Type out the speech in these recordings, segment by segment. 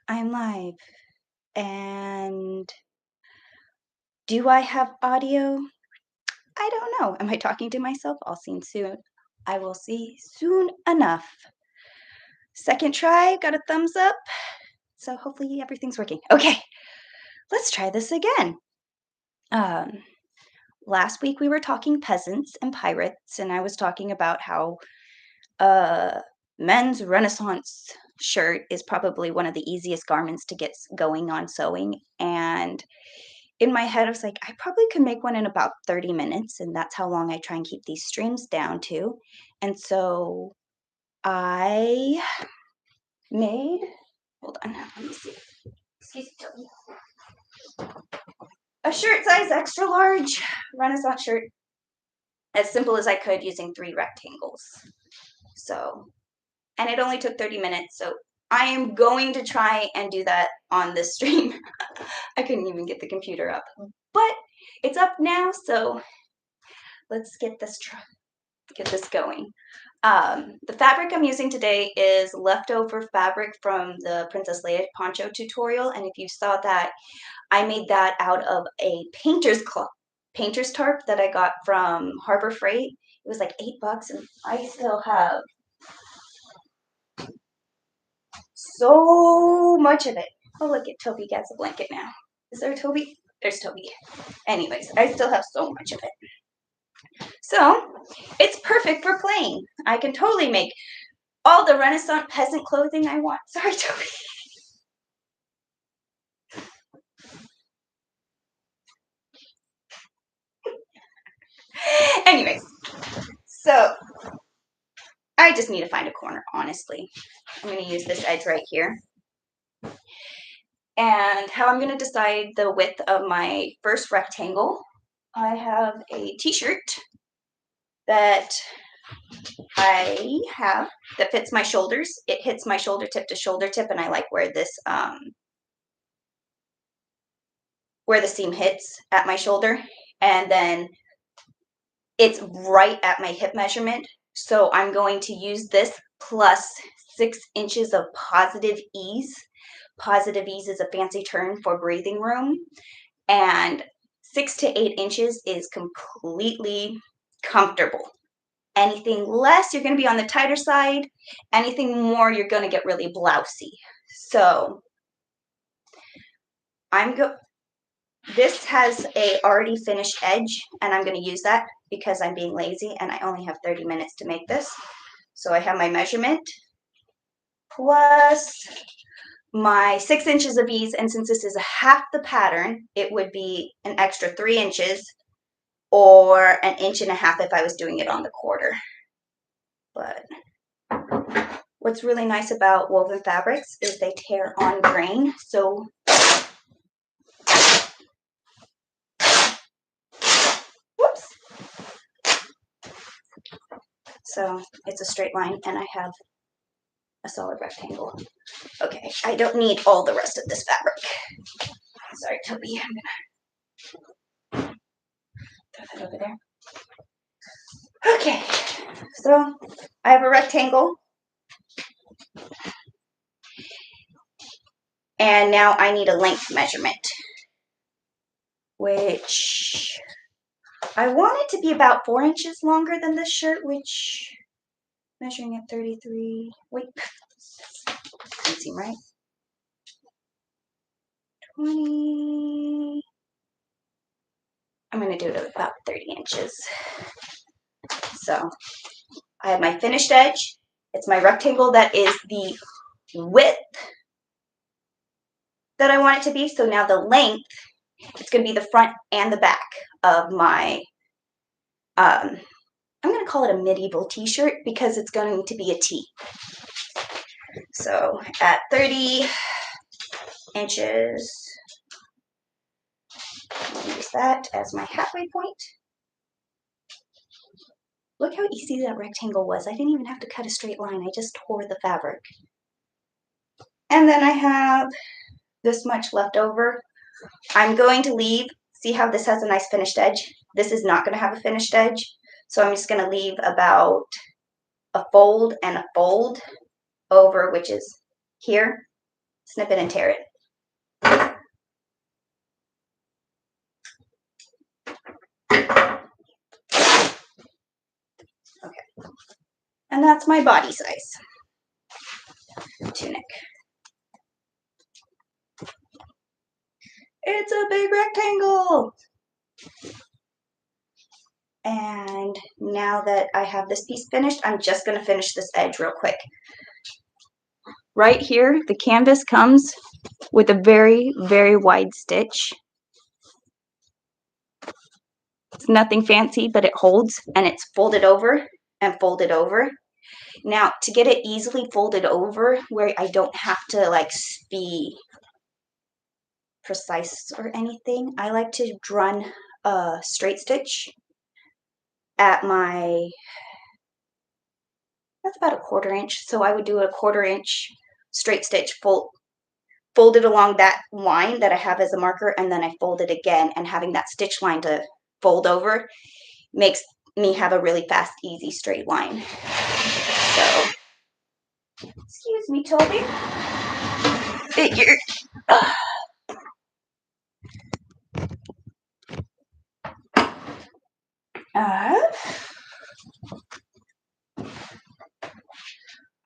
I'm live. And do I have audio? I don't know. Am I talking to myself? I'll see soon. I will see soon enough. Second try, got a thumbs up. So hopefully everything's working. Okay, let's try this again. Um, Last week we were talking peasants and pirates, and I was talking about how men's Renaissance shirt is probably one of the easiest garments to get going on sewing. And in my head, I was like, I probably could make one in about 30 minutes, and that's how long I try and keep these streams down to. And so I made, hold on, let me see. Excuse me. A shirt size extra large Renaissance shirt, as simple as I could using 3 rectangles. So, and it only took 30 minutes, so I am going to try and do that on this stream. I couldn't even get the computer up, but it's up now, so let's get this going. The fabric I'm using today is leftover fabric from the Princess Leia Poncho tutorial, and if you saw that, I made that out of a painter's tarp that I got from Harbor Freight. It was like $8, and I still have so much of it. Oh, look at Toby gets a blanket now. Is there a Toby? There's Toby. Anyways, I still have so much of it. So, it's perfect for playing. I can totally make all the Renaissance peasant clothing I want. Sorry, Toby. Anyways, so I just need to find a corner, honestly. I'm going to use this edge right here. And how I'm going to decide the width of my first rectangle, I have a t-shirt that I have that fits my shoulders. It hits my shoulder tip to shoulder tip, and I like where this where the seam hits at my shoulder, and then it's right at my hip measurement. So I'm going to use this plus 6 inches of positive ease. Positive ease is a fancy term for breathing room, and 6 to 8 inches is completely comfortable. Anything less, you're going to be on the tighter side. Anything more, you're going to get really blousy. So this has a already finished edge, and I'm going to use that because I'm being lazy and I only have 30 minutes to make this. So I have my measurement plus my 6 inches of ease, and since this is half the pattern, it would be an extra 3 inches or an inch and a half if I was doing it on the quarter. But what's really nice about woven fabrics is they tear on grain. So whoops. So it's a straight line, and I have a solid rectangle. Okay, I don't need all the rest of this fabric. Sorry, Toby. I'm gonna throw that over there. Okay, so I have a rectangle. And now I need a length measurement, which I want it to be about 4 inches longer than this shirt, which measuring at 33, wait, doesn't seem right. 20, I'm going to do it at about 30 inches. So I have my finished edge. It's my rectangle that is the width that I want it to be. So now the length, it's going to be the front and the back of my, I'm going to call it a medieval t-shirt because it's going to be a tee. So at 30 inches, I'll use that as my halfway point. Look how easy that rectangle was. I didn't even have to cut a straight line. I just tore the fabric. And then I have this much left over. I'm going to leave, see how this has a nice finished edge? This is not going to have a finished edge. So I'm just going to leave about a fold and a fold over, which is here. snip it and tear it. Okay. And that's my body size tunic. It's a big rectangle. And now that I have this piece finished, I'm just going to finish this edge real quick. Right here, the canvas comes with a very, very wide stitch. It's nothing fancy, but it holds, and it's folded over and folded over. Now, to get it easily folded over where I don't have to like be precise or anything, I like to run a straight stitch at my, that's about a 1/4 inch. So I would do a 1/4 inch straight stitch, fold it along that line that I have as a marker, and then I fold it again, and having that stitch line to fold over makes me have a really fast, easy straight line. So, excuse me, Toby. Figure.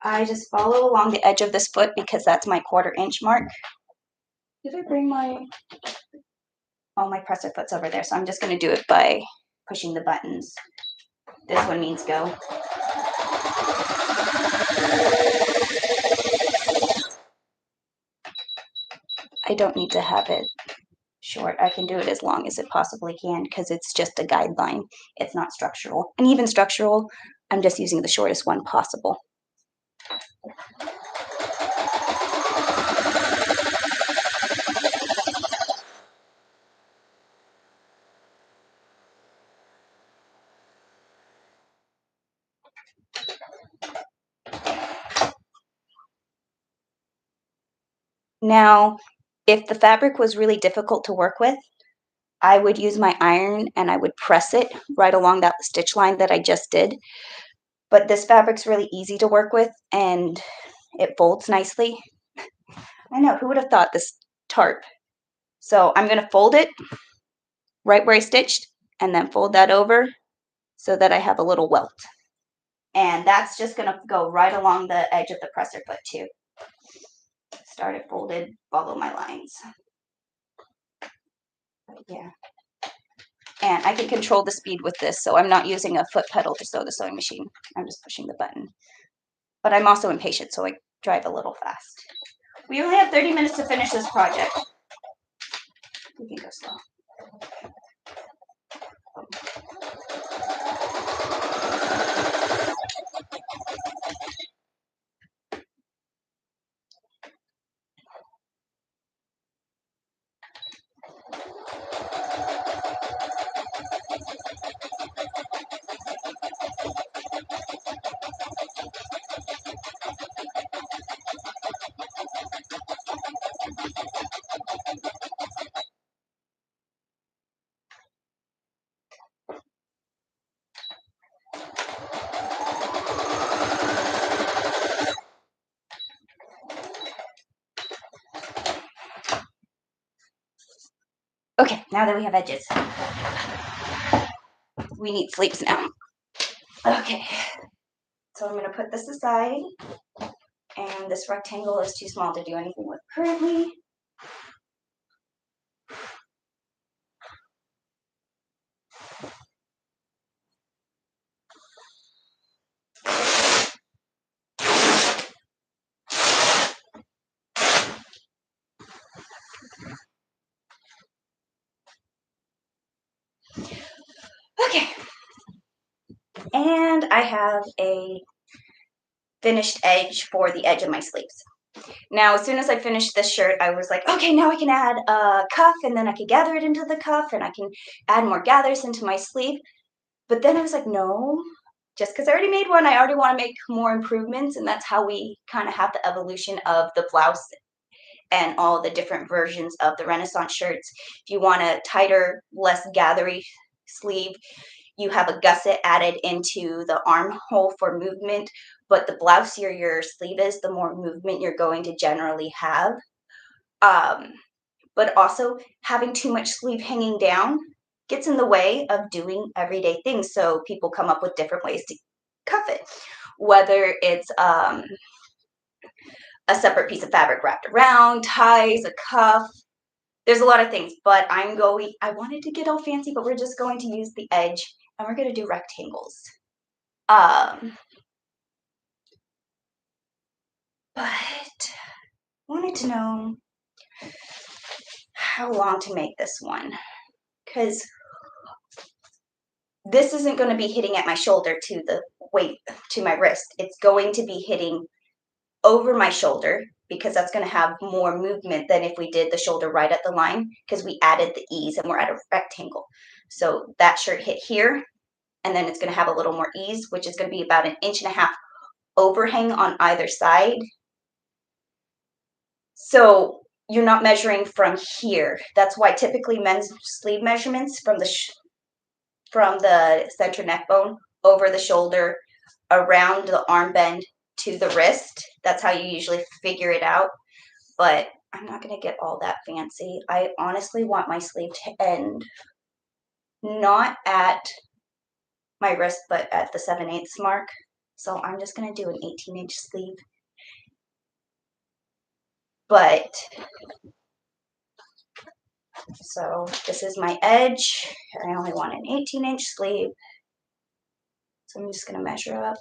I just follow along the edge of this foot because that's my 1/4 inch mark. Did I bring my, oh, my presser foot's over there, so I'm just going to do it by pushing the buttons. This one means go. I don't need to have it short. I can do it as long as it possibly can because it's just a guideline. It's not structural. And even structural, I'm just using the shortest one possible. Now, if the fabric was really difficult to work with, I would use my iron and I would press it right along that stitch line that I just did. But this fabric's really easy to work with and it folds nicely. I know, who would have thought this tarp? So I'm going to fold it right where I stitched and then fold that over so that I have a little welt. And that's just going to go right along the edge of the presser foot too. Start it folded, follow my lines. Yeah. And I can control the speed with this, so I'm not using a foot pedal to sew the sewing machine. I'm just pushing the button. But I'm also impatient, so I drive a little fast. We only have 30 minutes to finish this project. We can go slow. Okay, now that we have edges, we need sleeves now. Okay, so I'm going to put this aside, and this rectangle is too small to do anything with currently. Okay, and I have a finished edge for the edge of my sleeves. Now, as soon as I finished this shirt, I was like, okay, now I can add a cuff, and then I can gather it into the cuff, and I can add more gathers into my sleeve. But then I was like, no, just because I already made one, I already want to make more improvements, and that's how we kind of have the evolution of the blouse and all the different versions of the Renaissance shirts. If you want a tighter, less gathery sleeve, you have a gusset added into the armhole for movement, but the blousier your sleeve is, the more movement you're going to generally have. But also having too much sleeve hanging down gets in the way of doing everyday things. So people come up with different ways to cuff it, whether it's a separate piece of fabric wrapped around, ties, a cuff. There's a lot of things, but I wanted to get all fancy, but we're just going to use the edge and we're going to do rectangles. But I wanted to know how long to make this one, because this isn't going to be hitting at my shoulder to the weight to my wrist. It's going to be hitting over my shoulder because that's going to have more movement than if we did the shoulder right at the line, because we added the ease and we're at a rectangle. So that shirt hit here, and then it's going to have a little more ease, which is going to be about 1.5 inches overhang on either side. So you're not measuring from here. That's why typically men's sleeve measurements from the center neck bone over the shoulder, around the arm bend to the wrist. That's how you usually figure it out. But I'm not going to get all that fancy. I honestly want my sleeve to end not at my wrist, but at the 7/8 mark. So I'm just going to do an 18-inch sleeve. But so this is my edge. I only want an 18-inch sleeve. So I'm just going to measure up.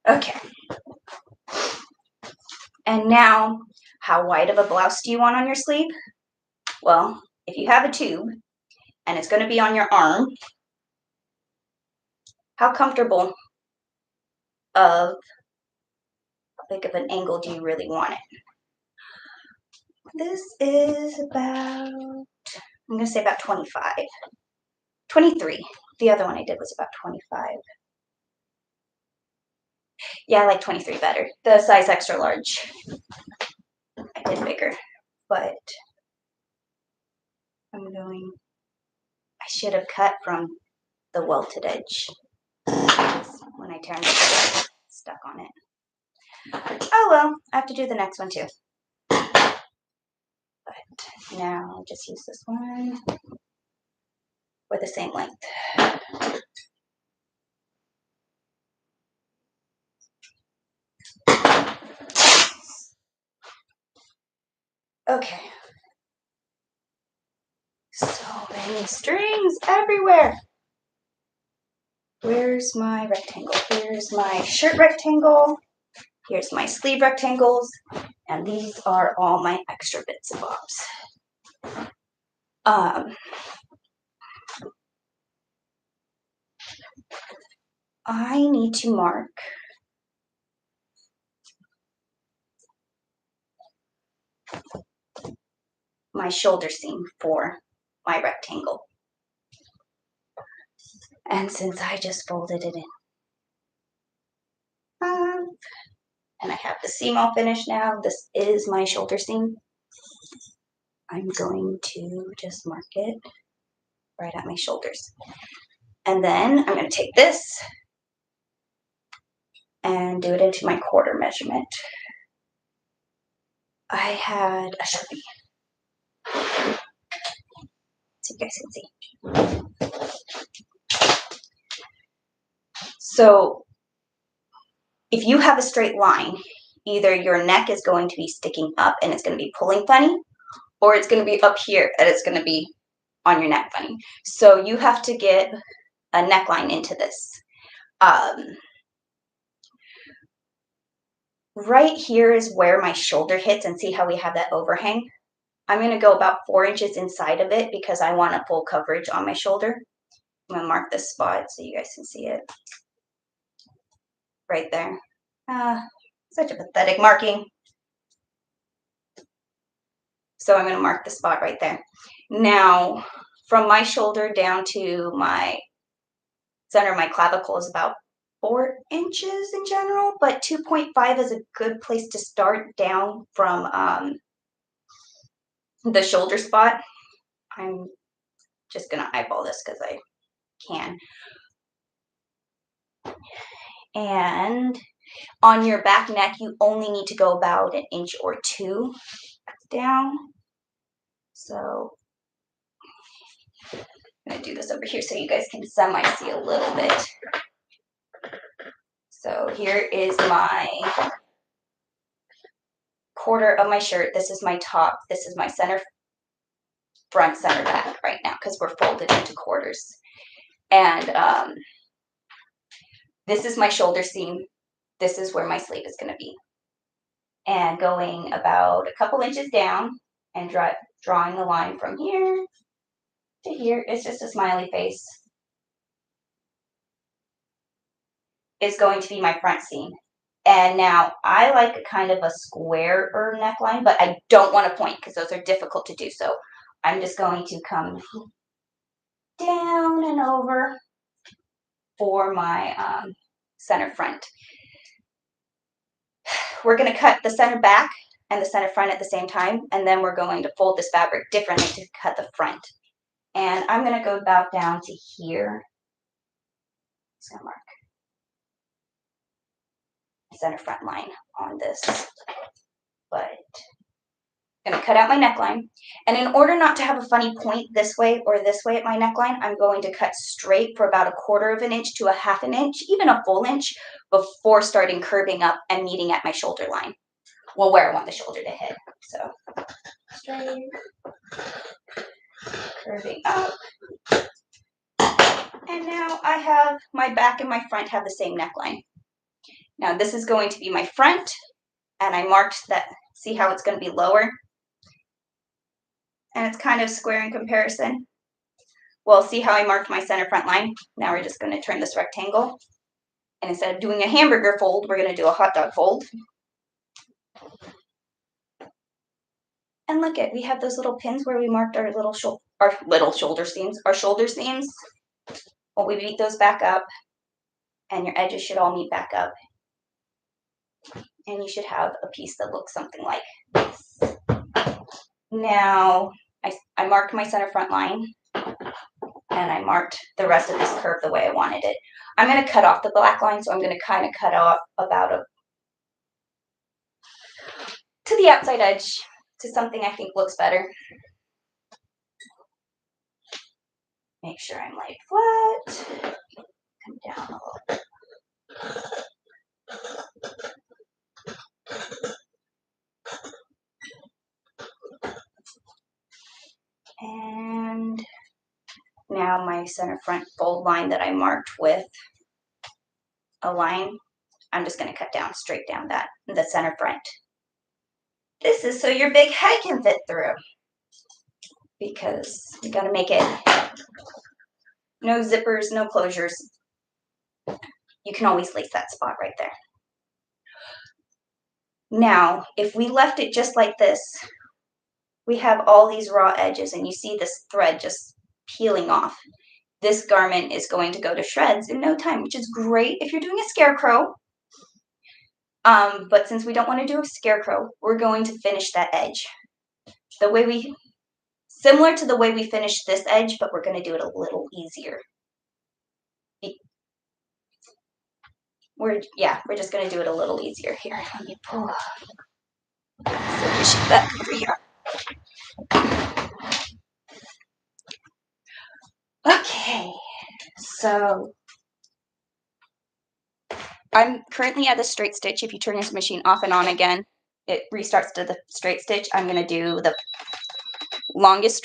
Okay. And now, how wide of a blouse do you want on your sleeve? Well, if you have a tube and it's going to be on your arm, how comfortable of how big of an angle do you really want it? This is about, I'm going to say about 25. 23. The other one I did was about 25. Yeah, I like 23 better. The size extra large, I did bigger, but I should have cut from the welted edge. When I turned it, stuck on it. Oh well, I have to do the next one too. But now I'll just use this one for the same length. Okay. So many strings everywhere. Where's my rectangle? Here's my shirt rectangle. Here's my sleeve rectangles. And these are all my extra bits and bobs. I need to mark my shoulder seam for my rectangle. And since I just folded it in half, and I have the seam all finished now, this is my shoulder seam. I'm going to just mark it right at my shoulders. And then I'm going to take this and do it into my quarter measurement. I had a Sharpie, so you guys can see. So if you have a straight line, either your neck is going to be sticking up and it's going to be pulling funny, or it's going to be up here and it's going to be on your neck funny. So you have to get a neckline into this. Right here is where my shoulder hits, and see how we have that overhang? I'm going to go about 4 inches inside of it because I want a full coverage on my shoulder. I'm going to mark this spot so you guys can see it. Right there. Such a pathetic marking. So I'm going to mark the spot right there. Now, from my shoulder down to my center of my clavicle is about 4 inches in general, but 2.5 is a good place to start down from the shoulder spot. I'm just gonna eyeball this because I can. And on your back neck, you only need to go about 1 inch or 2 down. So I'm gonna do this over here so you guys can semi-see a little bit. So here is my quarter of my shirt. This is my top. This is my center front, center back right now because we're folded into quarters. And this is my shoulder seam. This is where my sleeve is going to be. And going about a couple inches down and drawing the line from here to here. It's just a smiley face. Is going to be my front seam. And now I like a kind of a square neckline, but I don't want to point because those are difficult to do. So I'm just going to come down and over for my center front. We're going to cut the center back and the center front at the same time, and then we're going to fold this fabric differently to cut the front. And I'm going to go about down to here. So mark center front line on this, but I'm going to cut out my neckline. And in order not to have a funny point this way or this way at my neckline, I'm going to cut straight for about 1/4 of an inch to 1/2 inch, even a full inch, before starting curving up and meeting at my shoulder line. Well, where I want the shoulder to hit. So straight, curving up. And now I have my back and my front have the same neckline. Now this is going to be my front, and I marked that. See how it's going to be lower? And it's kind of square in comparison. Well, see how I marked my center front line? Now we're just going to turn this rectangle. And instead of doing a hamburger fold, we're going to do a hot dog fold. And look at, we have those little pins where we marked our little shoulder seams. Our shoulder seams, well, we beat those back up, and your edges should all meet back up. And you should have a piece that looks something like this. Now, I marked my center front line, and I marked the rest of this curve the way I wanted it. I'm going to cut off the black line, so I'm going to kind of cut off about to the outside edge, to something I think looks better. Make sure I'm laid flat. Come down a little bit. And now my center front fold line that I marked with a line, I'm just going to cut down, straight down that, the center front. This is so your big head can fit through, because you got to make it no zippers, no closures. You can always lace that spot right there. Now, if we left it just like this, we have all these raw edges, and you see this thread just peeling off. This garment is going to go to shreds in no time, which is great if you're doing a scarecrow. But since we don't want to do a scarecrow, we're going to finish that edge. Similar to the way we finished this edge, but we're going to do it a little easier. We're just going to do it a little easier here. Let me pull that over here. Okay, so I'm currently at the straight stitch. If you turn this machine off and on again, it restarts to the straight stitch. I'm going to do the longest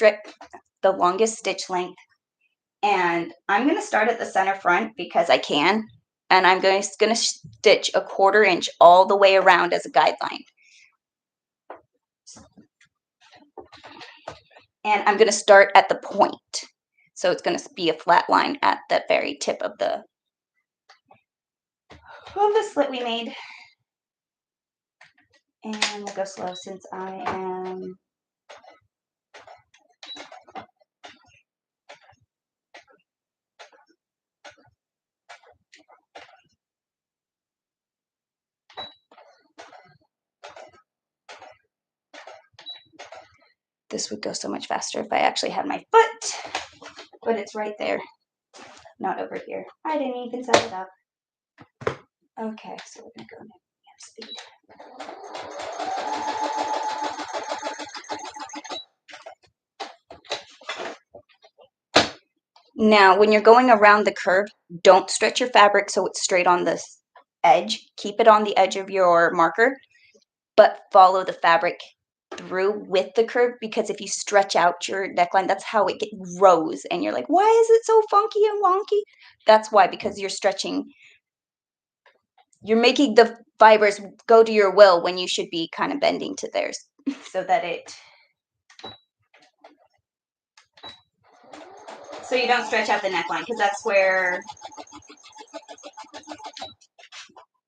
stitch length, and I'm going to start at the center front because I can, and I'm going to stitch 1/4 inch all the way around as a guideline. And I'm going to start at the point. So it's going to be a flat line at the very tip of the slit we made. And we'll go slow since I am This would go so much faster if I actually had my foot, but it's right there, not over here. I didn't even set it up. Okay, so we're gonna go at speed. Now, when you're going around the curve, don't stretch your fabric so it's straight on the edge. Keep it on the edge of your marker, but follow the fabric through with the curve, because if you stretch out your neckline, that's how it grows, and you're like, why is it so funky and wonky? That's why, because you're stretching, you're making the fibers go to your will when you should be kind of bending to theirs so that so you don't stretch out the neckline, because that's where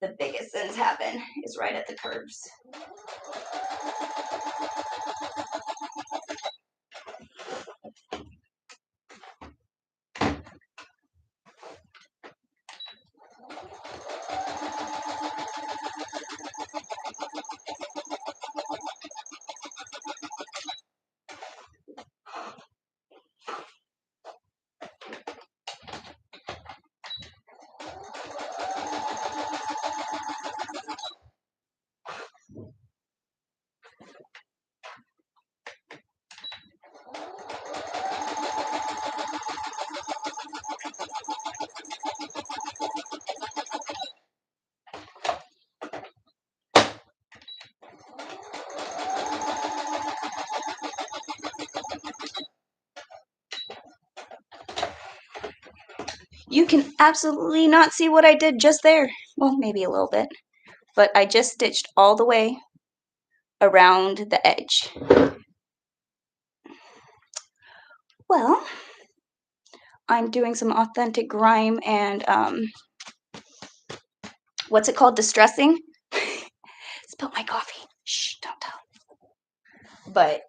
the biggest sins happen, is right at the curves. You can absolutely not see what I did just there. Well, maybe a little bit, but I just stitched all the way around the edge. Well, I'm doing some authentic grime and what's it called? Distressing. Spilled my coffee. Shh, don't tell. But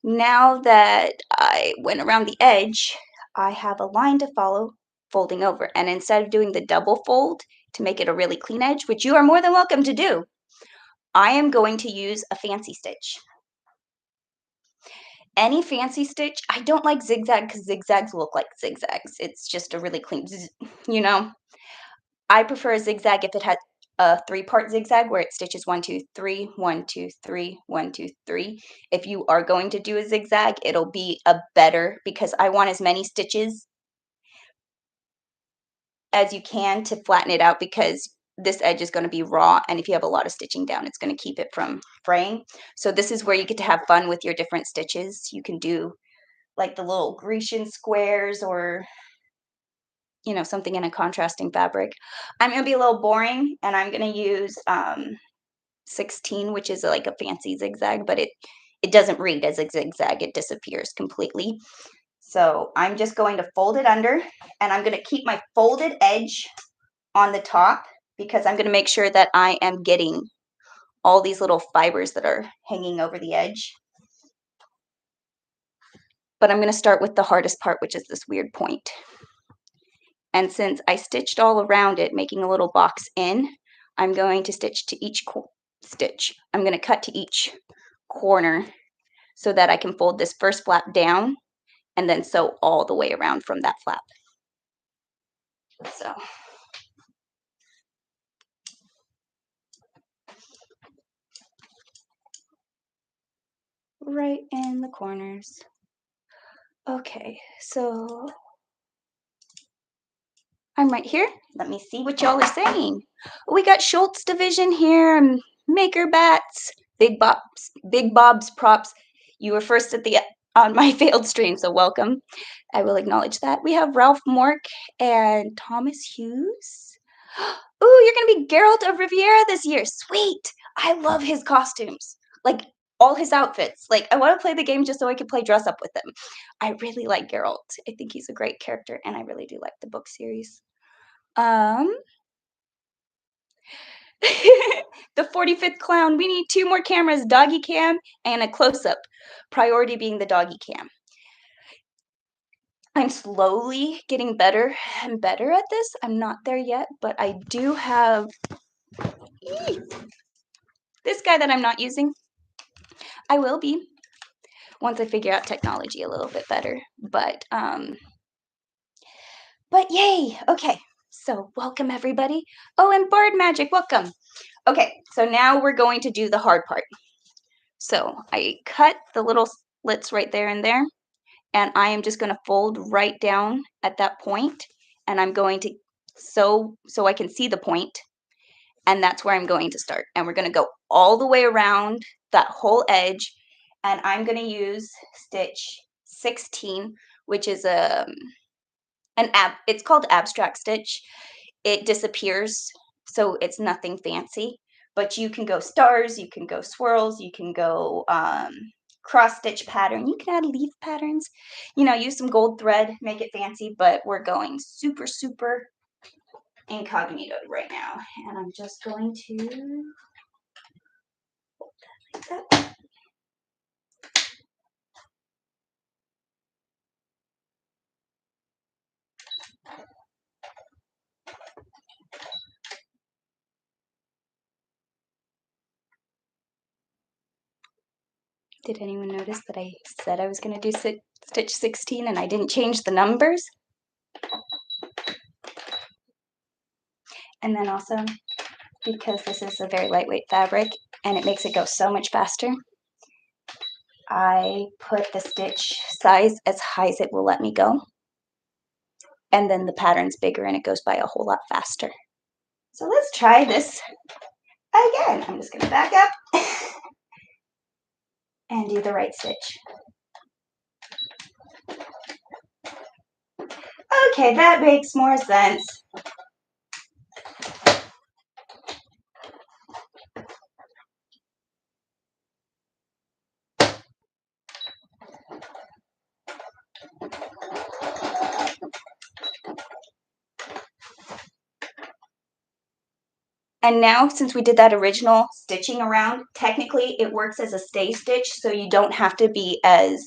now that I went around the edge, I have a line to follow, folding over. And instead of doing the double fold to make it a really clean edge, which you are more than welcome to do, I am going to use a fancy stitch. Any fancy stitch, I don't like zigzag because zigzags look like zigzags. It's just a really clean, you know. I prefer a zigzag if it has a 3-part zigzag where it stitches 1, 2, 3, 1, 2, 3, 1, 2, 3. If you are going to do a zigzag, it'll be a better, because I want as many stitches as you can to flatten it out, because this edge is going to be raw, and if you have a lot of stitching down, it's going to keep it from fraying. So this is where you get to have fun with your different stitches. You can do like the little Grecian squares, or you know, something in a contrasting fabric. I'm going to be a little boring, and I'm going to use 16, which is like a fancy zigzag, but it doesn't read as a zigzag. It disappears completely. So I'm just going to fold it under, and I'm going to keep my folded edge on the top, because I'm going to make sure that I am getting all these little fibers that are hanging over the edge. But I'm going to start with the hardest part, which is this weird point. And since I stitched all around it, making a little box in, I'm going to stitch to each stitch. I'm going to cut to each corner so that I can fold this first flap down and then sew all the way around from that flap. So right in the corners. Okay, so I'm right here. Let me see what y'all are saying. We got Schultz Division here, Maker Bats, Big Bob's Props. You were first at the on my failed stream, so welcome. I will acknowledge that. We have Ralph Mork and Thomas Hughes. Ooh, you're gonna be Geralt of Riviera this year. Sweet. I love his costumes. Like all his outfits. Like I want to play the game just so I can play dress up with him. I really like Geralt. I think he's a great character, and I really do like the book series. The 45th clown. We need 2 more cameras, doggy cam and a close-up. Priority being the doggy cam. I'm slowly getting better and better at this. I'm not there yet, but I do have this guy that I'm not using. I will be once I figure out technology a little bit better. But yay! Okay, so welcome everybody. Oh, and Bard Magic, welcome. Okay, so now we're going to do the hard part. So I cut the little slits right there and there, and I am just going to fold right down at that point, and I'm going to sew so I can see the point, and that's where I'm going to start. And we're going to go all the way around that whole edge, and I'm going to use stitch 16, which is it's called abstract stitch. It disappears, so it's nothing fancy. But you can go stars, you can go swirls, you can go cross stitch pattern. You can add leaf patterns. You know, use some gold thread, make it fancy. But we're going super, super incognito right now, and I'm just going to like that. Did anyone notice that I said I was going to do stitch 16 and I didn't change the numbers? And then also, because this is a very lightweight fabric and it makes it go so much faster, I put the stitch size as high as it will let me go. And then the pattern's bigger and it goes by a whole lot faster. So let's try this again. I'm just going to back up and do the right stitch. Okay, that makes more sense. And now, since we did that original stitching around, technically it works as a stay stitch, so you don't have to be as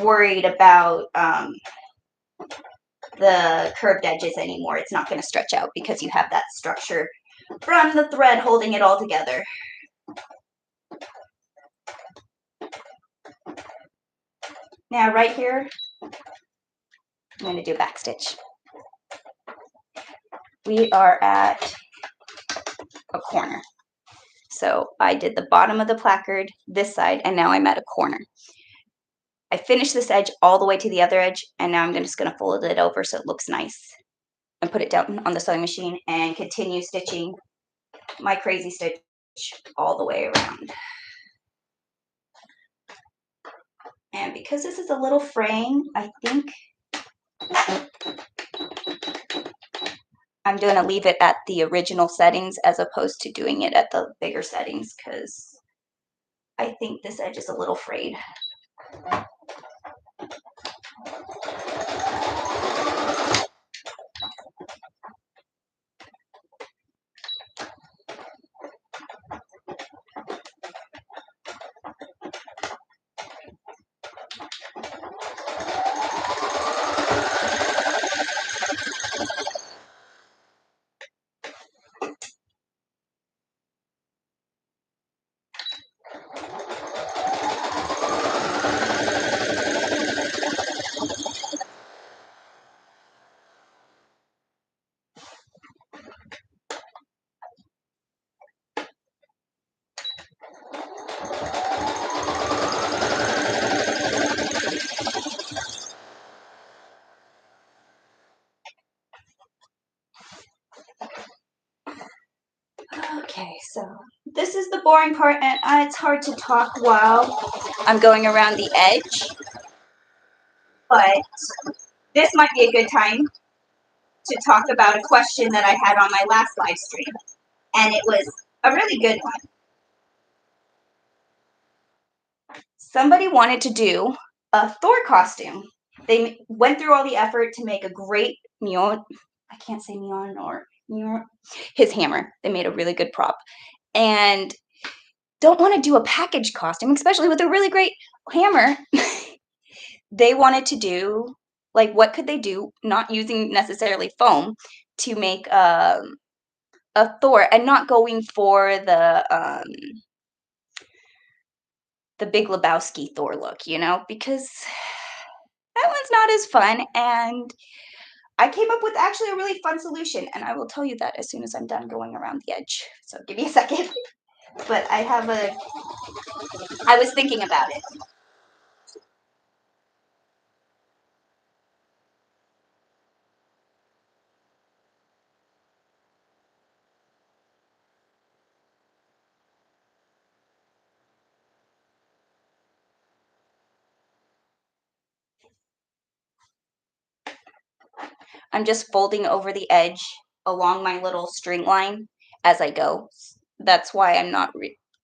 worried about the curved edges anymore. It's not going to stretch out because you have that structure from the thread holding it all together. Now right here, I'm going to do back stitch. We are at a corner. So I did the bottom of the placard, this side, and now I'm at a corner. I finished this edge all the way to the other edge, and now I'm just going to fold it over so it looks nice and put it down on the sewing machine and continue stitching my crazy stitch all the way around. And because this is a little fraying, I think I'm going to leave it at the original settings as opposed to doing it at the bigger settings because I think this edge is a little frayed. Okay, so this is the boring part, and it's hard to talk while I'm going around the edge, but this might be a good time to talk about a question that I had on my last live stream, and it was a really good one. Somebody wanted to do a Thor costume. They went through all the effort to make a great Mjolnir. I can't say Mjolnir. His hammer. They made a really good prop. And don't want to do a packaged costume, especially with a really great hammer. They wanted to do, like, what could they do, not using necessarily foam, to make a a Thor and not going for the Big Lebowski Thor look, you know, because that one's not as fun. And I came up with actually a really fun solution, and I will tell you that as soon as I'm done going around the edge. So give me a second. But I was thinking about it. I'm just folding over the edge along my little string line as I go. That's why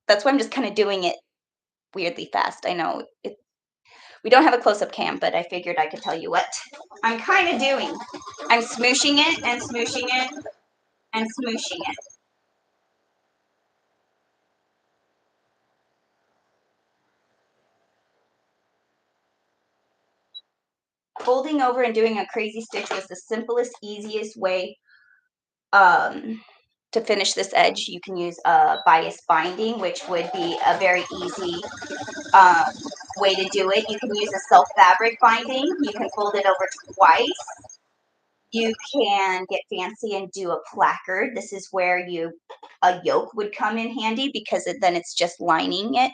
that's why I'm just kind of doing it weirdly fast. I know we don't have a close-up cam, but I figured I could tell you what I'm kind of doing. I'm smooshing it and smooshing it and smooshing it. Folding over and doing a crazy stitch was the simplest, easiest way to finish this edge. You can use a bias binding, which would be a very easy um, way to do it. You can use a self fabric binding. You can fold it over twice. You can get fancy and do a placard. This is where a yoke would come in handy because then it's just lining it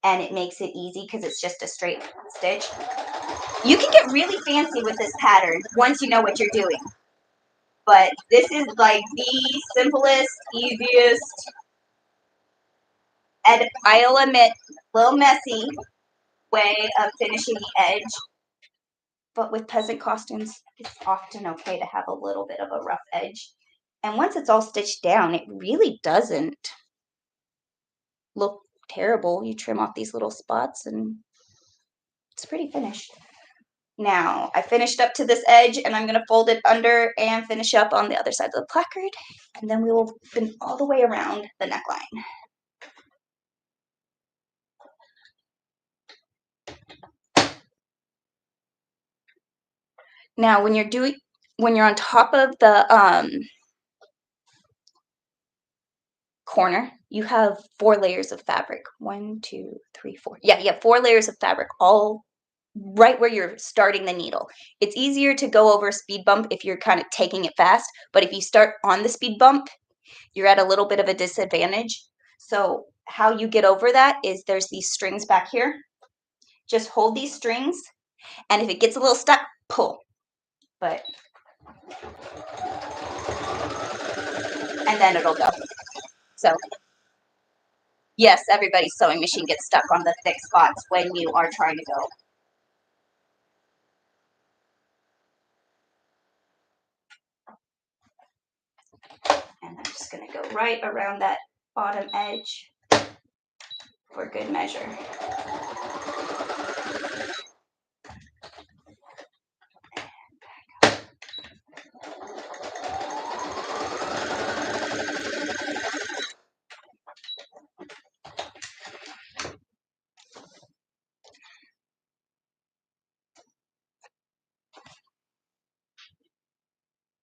and it makes it easy because it's just a straight stitch. You can get really fancy with this pattern once you know what you're doing. But this is like the simplest, easiest, and I'll admit, a little messy way of finishing the edge. But with peasant costumes, it's often okay to have a little bit of a rough edge. And once it's all stitched down, it really doesn't look terrible. You trim off these little spots and it's pretty finished. Now, I finished up to this edge and I'm going to fold it under and finish up on the other side of the placard. And then we will spin all the way around the neckline. Now, when you're on top of the corner, you have 4 layers of fabric. 1, 2, 3, 4. Yeah, you have 4 layers of fabric, all right where you're starting the needle. It's easier to go over a speed bump if you're kind of taking it fast, but if you start on the speed bump, you're at a little bit of a disadvantage. So how you get over that is there's these strings back here. Just hold these strings, and if it gets a little stuck, pull. And then it'll go. So yes, everybody's sewing machine gets stuck on the thick spots when you are trying to go. And I'm just going to go right around that bottom edge for good measure.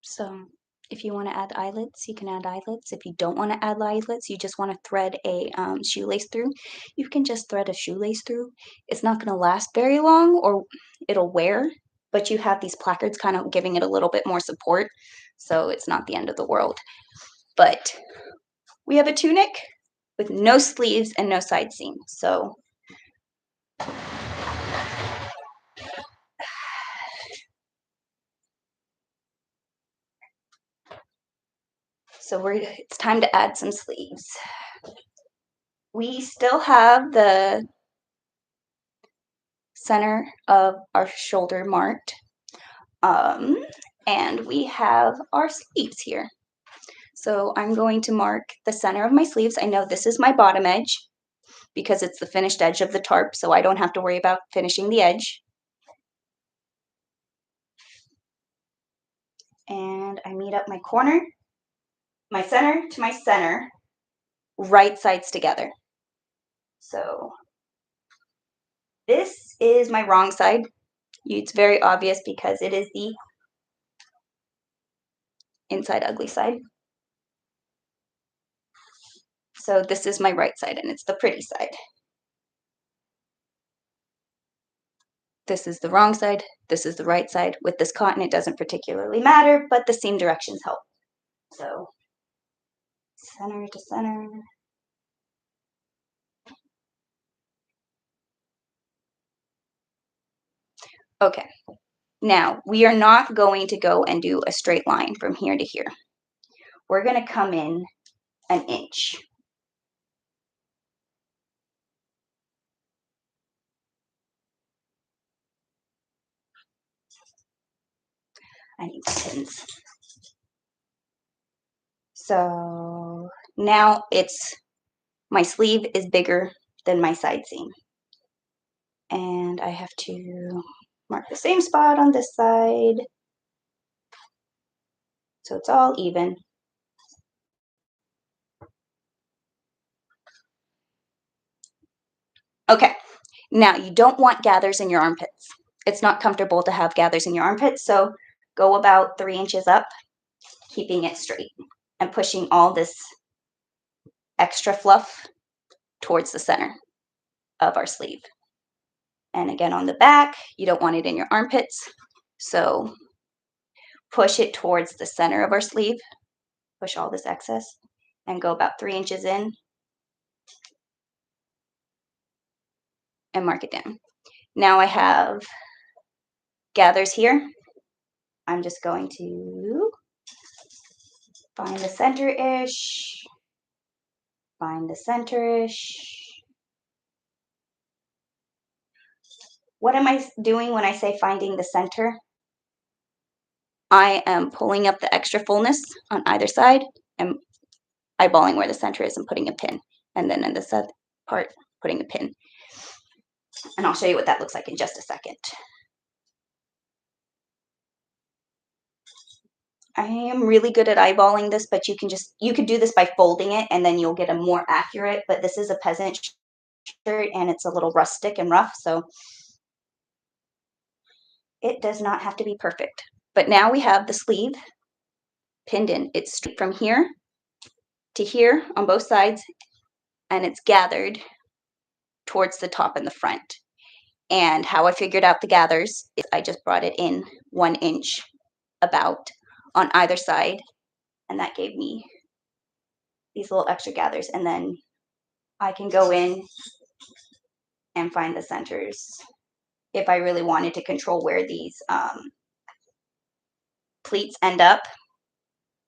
So if you want to add eyelets, you can add eyelets. If you don't want to add eyelets, you just want to thread a shoelace through, you can just thread a shoelace through. It's not going to last very long or it'll wear, but you have these placards kind of giving it a little bit more support, so it's not the end of the world. But we have a tunic with no sleeves and no side seam, so it's time to add some sleeves. We still have the center of our shoulder marked, and we have our sleeves here. So I'm going to mark the center of my sleeves. I know this is my bottom edge because it's the finished edge of the tarp, so I don't have to worry about finishing the edge. And I meet up my corner, my center to my center, right sides together. So this is my wrong side. It's very obvious because it is the inside ugly side. So this is my right side, and it's the pretty side. This is the wrong side. This is the right side. With this cotton, it doesn't particularly matter, but the seam directions help. So center to center. Okay, now we are not going to go and do a straight line from here to here. We're going to come in an inch. I need pins. So now my sleeve is bigger than my side seam. And I have to mark the same spot on this side so it's all even. Okay, now you don't want gathers in your armpits. It's not comfortable to have gathers in your armpits, so go about 3 inches up, keeping it straight and pushing all this extra fluff towards the center of our sleeve. And again, on the back, you don't want it in your armpits, so push it towards the center of our sleeve, push all this excess, and go about 3 inches in and mark it down. Now I have gathers here. I'm just going to find the center-ish, find the center-ish. What am I doing when I say finding the center? I am pulling up the extra fullness on either side and eyeballing where the center is and putting a pin. And then in this part, putting a pin. And I'll show you what that looks like in just a second. I am really good at eyeballing this, but you could do this by folding it and then you'll get a more accurate, but this is a peasant shirt and it's a little rustic and rough, so it does not have to be perfect. But now we have the sleeve pinned in. It's straight from here to here on both sides, and it's gathered towards the top and the front. And how I figured out the gathers is I just brought it in 1 inch about on either side, and that gave me these little extra gathers. And then I can go in and find the centers if I really wanted to control where these pleats end up.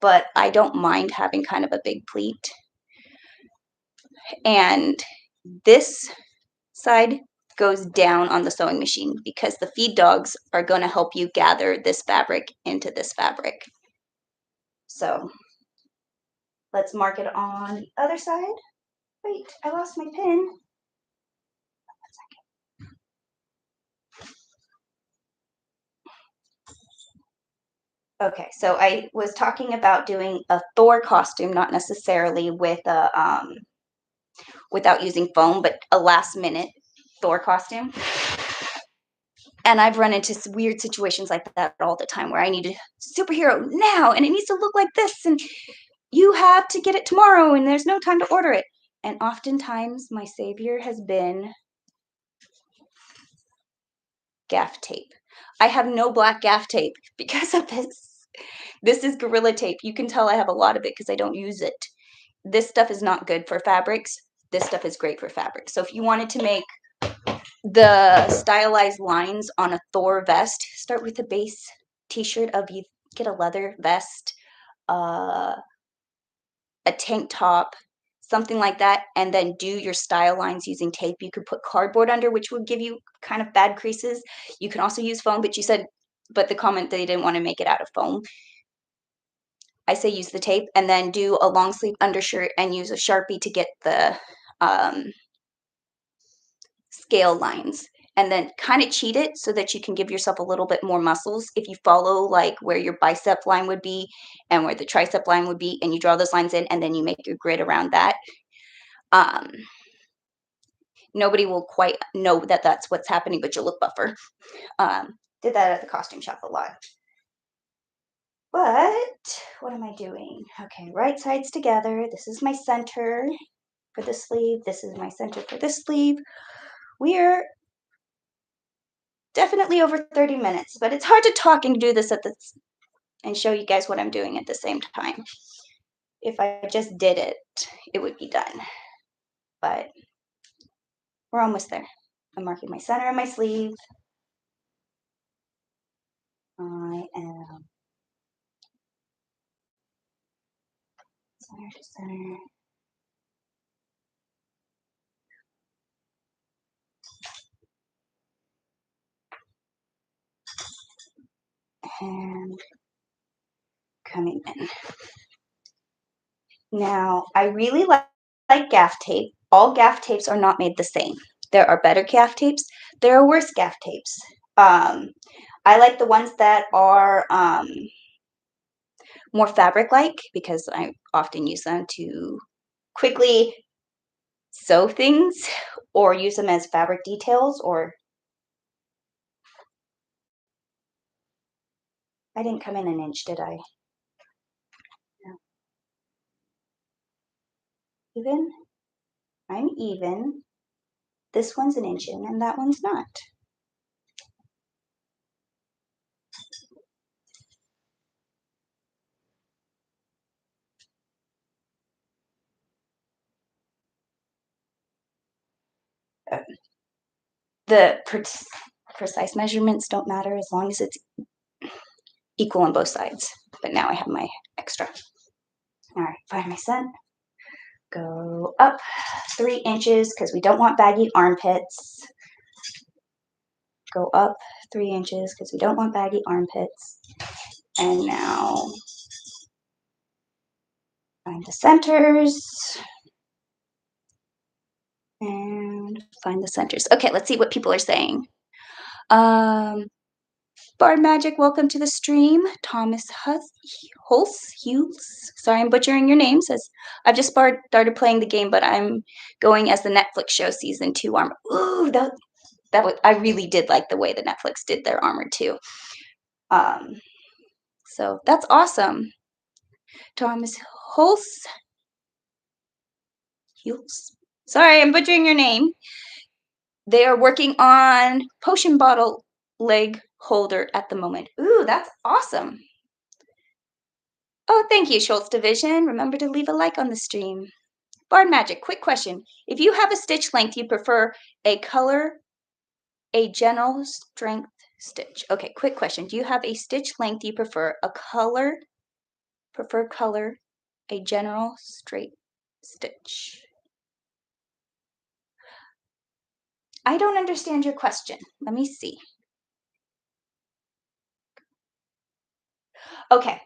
But I don't mind having kind of a big pleat. And this side goes down on the sewing machine because the feed dogs are going to help you gather this fabric into this fabric. So let's mark it on the other side. Wait, I lost my pin. Okay, so I was talking about doing a Thor costume, not necessarily with a without using foam, but a last minute Thor costume. And I've run into weird situations like that all the time where I need a superhero now and it needs to look like this and you have to get it tomorrow and there's no time to order it. And oftentimes my savior has been gaff tape. I have no black gaff tape because of this. This is Gorilla Tape. You can tell I have a lot of it because I don't use it. This stuff is not good for fabrics. This stuff is great for fabrics. So if you wanted to make the stylized lines on a Thor vest, start with a base t-shirt of you get a leather vest, a tank top, something like that, and then do your style lines using tape. You could put cardboard under, which would give you kind of bad creases. You can also use foam, but you said, but the comment they didn't want to make it out of foam. I say use the tape and then do a long sleeve undershirt and use a Sharpie to get the scale lines. And then kind of cheat it so that you can give yourself a little bit more muscles. If you follow like where your bicep line would be and where the tricep line would be, and you draw those lines in and then you make your grid around that, nobody will quite know that that's what's happening, but you'll look buffer. Did that at the costume shop a lot. But what am I doing? Okay, right sides together. This is my center. for this sleeve. This is my center for this sleeve. We're definitely over 30 minutes, but it's hard to talk and do this and show you guys what I'm doing at the same time. If I just did it, it would be done. But we're almost there. I'm marking my center on my sleeve. I am center to center. And coming in. Now, I really like gaff tape. All gaff tapes are not made the same. There are better gaff tapes. There are worse gaff tapes. I like the ones that are more fabric-like because I often use them to quickly sew things or use them as fabric details. Or I didn't come in an inch, did I? No. Even? I'm even. This one's an inch in and that one's not. The precise measurements don't matter as long as it's equal on both sides. But now I have my extra. All right, find my center. Go up 3 inches because we don't want baggy armpits. Go up 3 inches because we don't want baggy armpits. And now find the centers. And find the centers. Okay, let's see what people are saying. Bard Magic, welcome to the stream. Thomas Hughes. Sorry, I'm butchering your name. Says I've just started playing the game, but I'm going as the Netflix show season 2 armor. Ooh, that was, I really did like the way the Netflix did their armor too. So that's awesome. Thomas Hughes. Sorry, I'm butchering your name. They are working on potion bottle leg holder at the moment. Ooh, that's awesome. Oh, thank you, Schultz Division. Remember to leave a like on the stream. Bard Magic, quick question. If you have a stitch length you prefer, a color, a general strength stitch. Okay, quick question. Do you have a stitch length you prefer, a color, a general straight stitch? I don't understand your question. Let me see. Okay.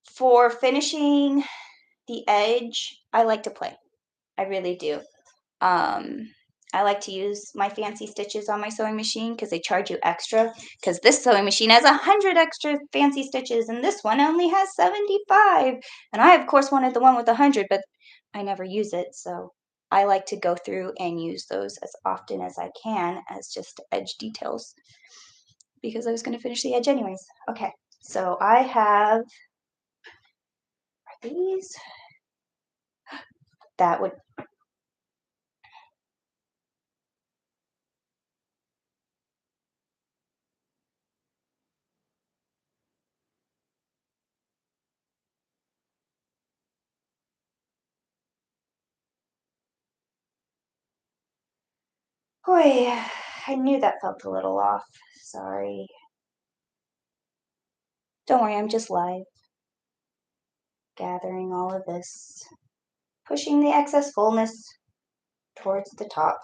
For finishing the edge, I like to play. I really do. I like to use my fancy stitches on my sewing machine because they charge you extra. Because this sewing machine has 100 extra fancy stitches and this one only has 75. And I, of course, wanted the one with 100, but I never use it. So I like to go through and use those as often as I can as just edge details because I was going to finish the edge anyways. Okay, so I have, are these? That would, boy, I knew that felt a little off. Sorry. Don't worry, I'm just live. Gathering all of this. Pushing the excess fullness towards the top.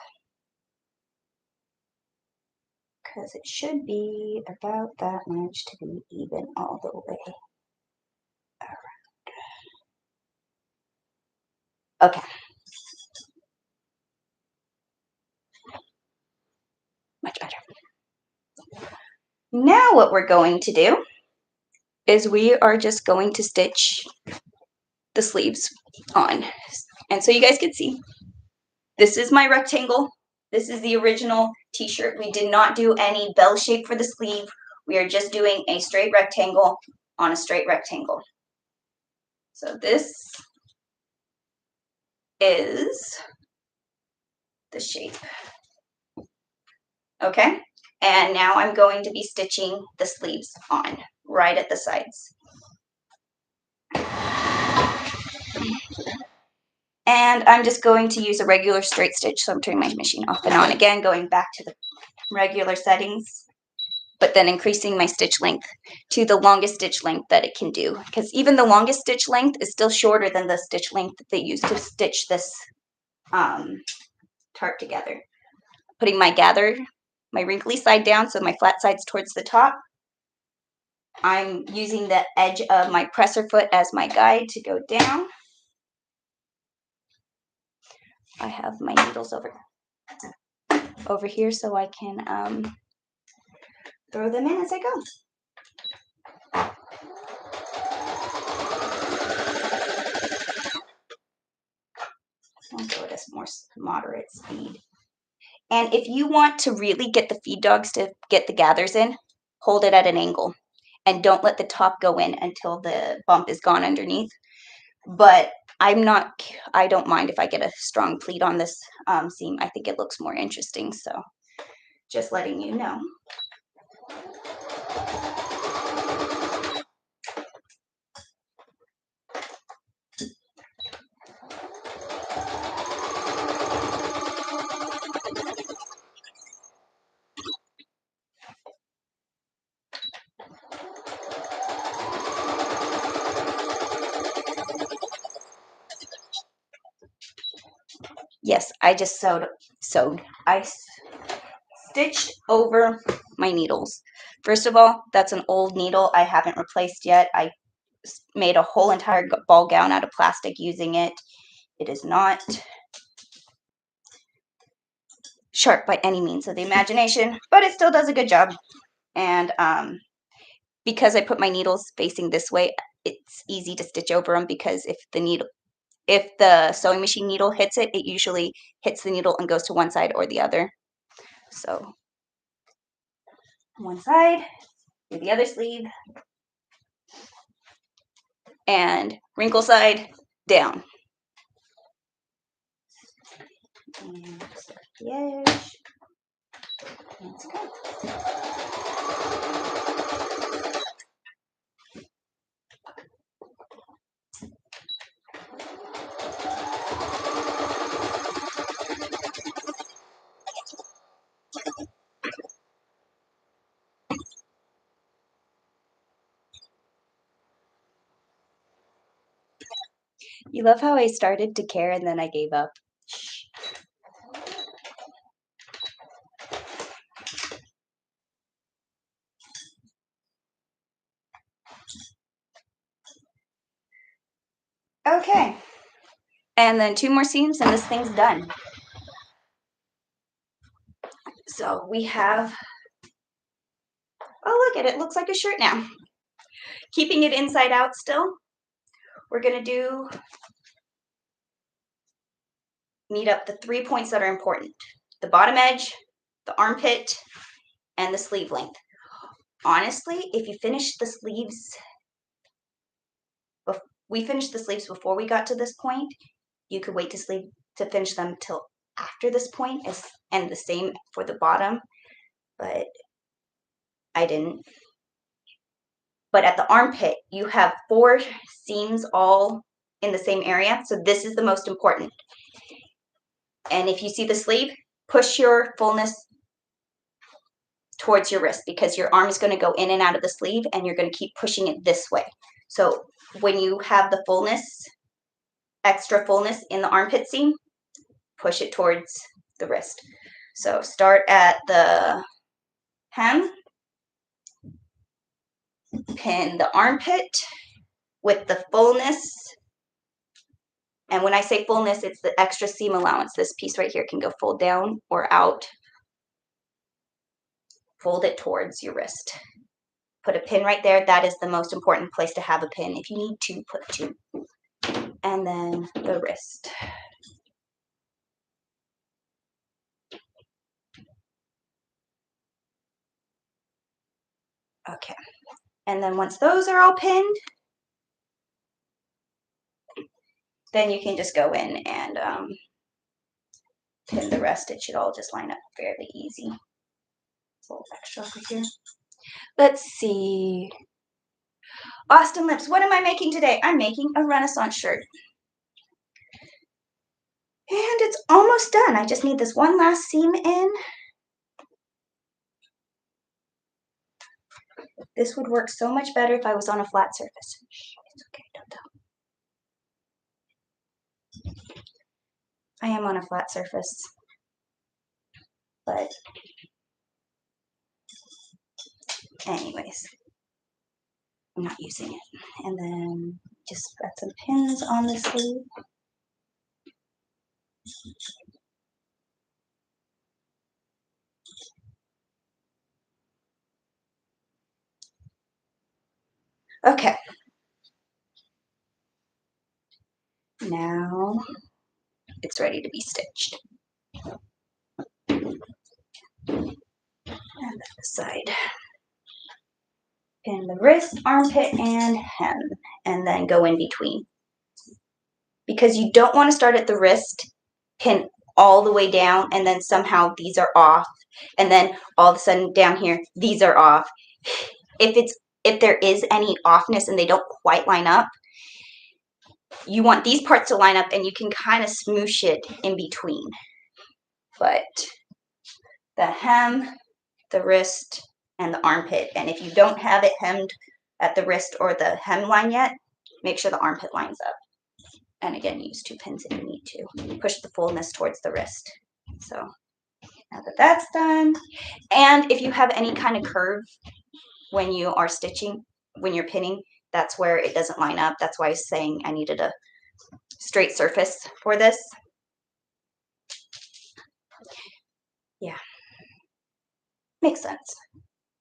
Because it should be about that much to be even all the way around. Okay. Much better. Now what we're going to do is we are just going to stitch the sleeves on. And so you guys can see, this is my rectangle. This is the original t-shirt. We did not do any bell shape for the sleeve. We are just doing a straight rectangle on a straight rectangle. So this is the shape. Okay, and now I'm going to be stitching the sleeves on right at the sides. And I'm just going to use a regular straight stitch, so I'm turning my machine off and on again, going back to the regular settings, but then increasing my stitch length to the longest stitch length that it can do, because even the longest stitch length is still shorter than the stitch length that they use to stitch this tarp together. Putting my wrinkly side down so my flat side's towards the top. I'm using the edge of my presser foot as my guide to go down. I have my needles over here so I can throw them in as I go. I'll go at a more moderate speed. And if you want to really get the feed dogs to get the gathers in, hold it at an angle and don't let the top go in until the bump is gone underneath. But I don't mind if I get a strong pleat on this seam. I think it looks more interesting, so just letting you know. Yes, I just sewed. I stitched over my needles. First of all, that's an old needle I haven't replaced yet. I made a whole entire ball gown out of plastic using it. It is not sharp by any means of the imagination, but it still does a good job. And because I put my needles facing this way, it's easy to stitch over them, because if the sewing machine needle hits it, it usually hits the needle and goes to one side or the other. So one side, do the other sleeve, and wrinkle side down. And start the edge. Let's go. You love how I started to care and then I gave up. Okay. And then 2 more seams and this thing's done. So we have, oh look at it, looks like a shirt now. Keeping it inside out still, we're gonna meet up the 3 points that are important. The bottom edge, the armpit, and the sleeve length. Honestly, if you finish the sleeves, we finished the sleeves before we got to this point, you could wait to finish them till after this point, and the same for the bottom, but I didn't. But at the armpit, you have 4 seams all in the same area, so this is the most important. And if you see the sleeve, push your fullness towards your wrist, because your arm is going to go in and out of the sleeve and you're going to keep pushing it this way. So when you have the fullness, extra fullness in the armpit seam, push it towards the wrist. So start at the hem, pin the armpit with the fullness. And when I say fullness, it's the extra seam allowance. This piece right here can go full down or out. Fold it towards your wrist. Put a pin right there. That is the most important place to have a pin. If you need to, put 2. And then the wrist. Okay. And then once those are all pinned, then you can just go in and pin the rest. It should all just line up fairly easy. It's a little extra over here. Let's see. Austin Lips, what am I making today? I'm making a Renaissance shirt. And it's almost done. I just need this one last seam in. This would work so much better if I was on a flat surface. It's okay, don't tell. I am on a flat surface, but anyways, I'm not using it. And then just got some pins on the sleeve. Okay. Now it's ready to be stitched. And that side. Pin the wrist, armpit, and hem, and then go in between. Because you don't want to start at the wrist, pin all the way down, and then somehow these are off, and then all of a sudden down here, these are off. If there is any offness and they don't quite line up, you want these parts to line up, and you can kind of smoosh it in between. But the hem, the wrist, and the armpit, and if you don't have it hemmed at the wrist or the hem line yet, make sure the armpit lines up. And again, use 2 pins if you need to. Push the fullness towards the wrist. So now that that's done, and if you have any kind of curve when you are stitching, when you're pinning, that's where it doesn't line up. That's why I was saying I needed a straight surface for this. Yeah, makes sense.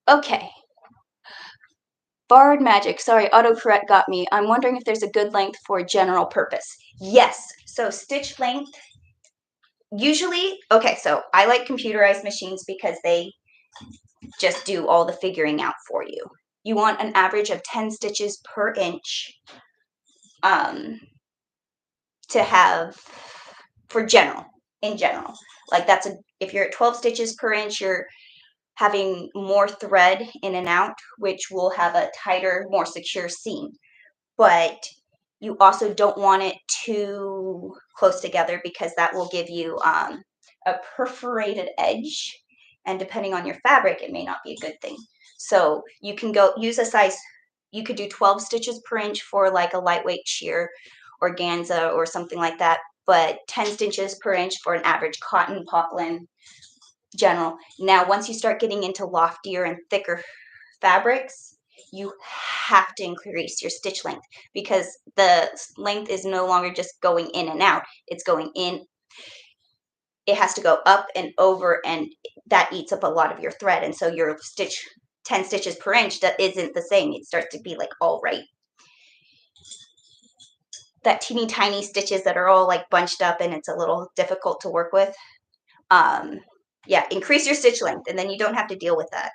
Okay. Barred Magic, sorry, autocorrect got me. I'm wondering if there's a good length for general purpose. Yes, so stitch length, usually, okay, so I like computerized machines because they just do all the figuring out for you. You want an average of 10 stitches per inch to have for in general. Like if you're at 12 stitches per inch, you're having more thread in and out, which will have a tighter, more secure seam. But you also don't want it too close together because that will give you a perforated edge. And depending on your fabric, it may not be a good thing. So you can go use a size, you could do 12 stitches per inch for like a lightweight sheer organza or something like that, but 10 stitches per inch for an average cotton, poplin, general. Now, once you start getting into loftier and thicker fabrics, you have to increase your stitch length because the length is no longer just going in and out. It's going in. It has to go up and over, and that eats up a lot of your thread. And so your 10 stitches per inch, that isn't the same. It starts to be like all right. That teeny tiny stitches that are all like bunched up and it's a little difficult to work with. Yeah, increase your stitch length and then you don't have to deal with that.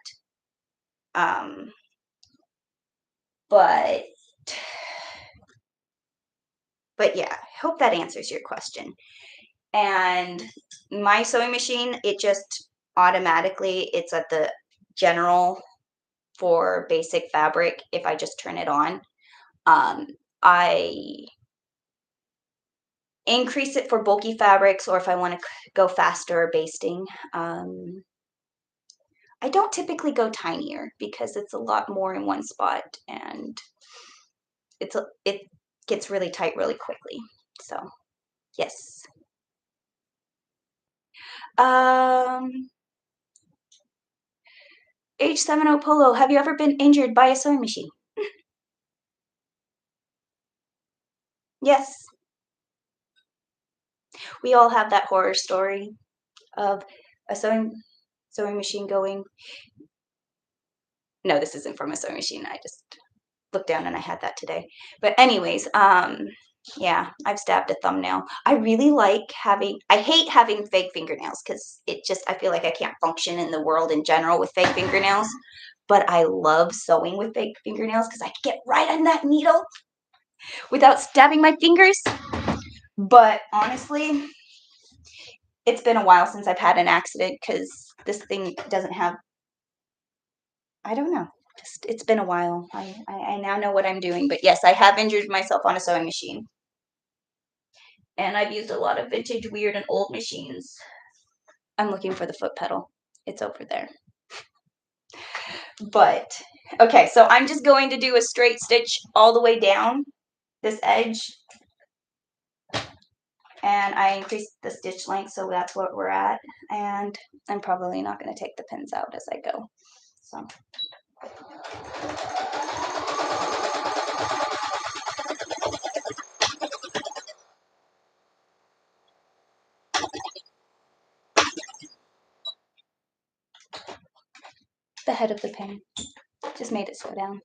But yeah, I hope that answers your question. And my sewing machine, it just automatically, it's at the general for basic fabric. If I just turn it on, I increase it for bulky fabrics, or if I want to go faster or basting. I don't typically go tinier because it's a lot more in one spot and it gets really tight really quickly. So yes. Age 70 Polo, have you ever been injured by a sewing machine? Yes. We all have that horror story of a sewing machine going. No, this isn't from a sewing machine. I just looked down and I had that today. But anyways, yeah, I've stabbed a thumbnail. I hate having fake fingernails because I feel like I can't function in the world in general with fake fingernails. But I love sewing with fake fingernails because I can get right on that needle without stabbing my fingers. But honestly, it's been a while since I've had an accident because this thing doesn't have, I don't know. Just it's been a while. I now know what I'm doing. But yes, I have injured myself on a sewing machine. And I've used a lot of vintage, weird, and old machines. I'm looking for the foot pedal. It's over there. But, okay, so I'm just going to do a straight stitch all the way down this edge. And I increased the stitch length, so that's what we're at. And I'm probably not going to take the pins out as I go. So. The head of the pin. Just made it slow down.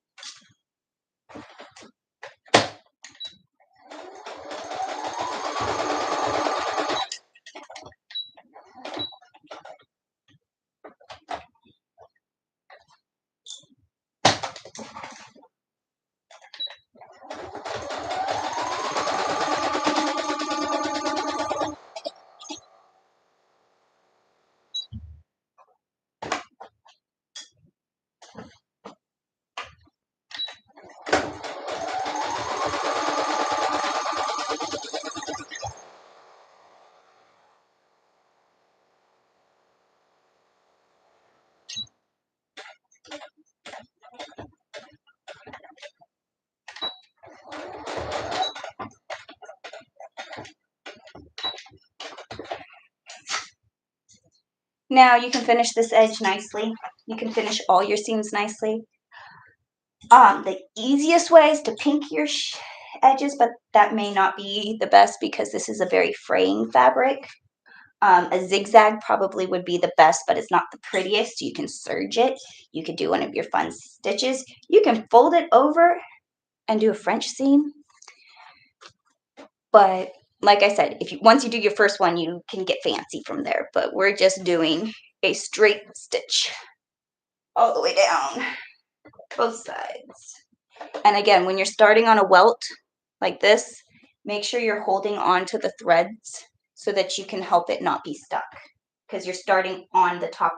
Now you can finish this edge nicely. You can finish all your seams nicely. The easiest way is to pink your edges, but that may not be the best because this is a very fraying fabric. A zigzag probably would be the best, but it's not the prettiest. You can serge it. You could do one of your fun stitches. You can fold it over and do a French seam. But like I said, once you do your first one, you can get fancy from there. But we're just doing a straight stitch all the way down, both sides. And again, when you're starting on a welt like this, make sure you're holding on to the threads so that you can help it not be stuck. Because you're starting on the top,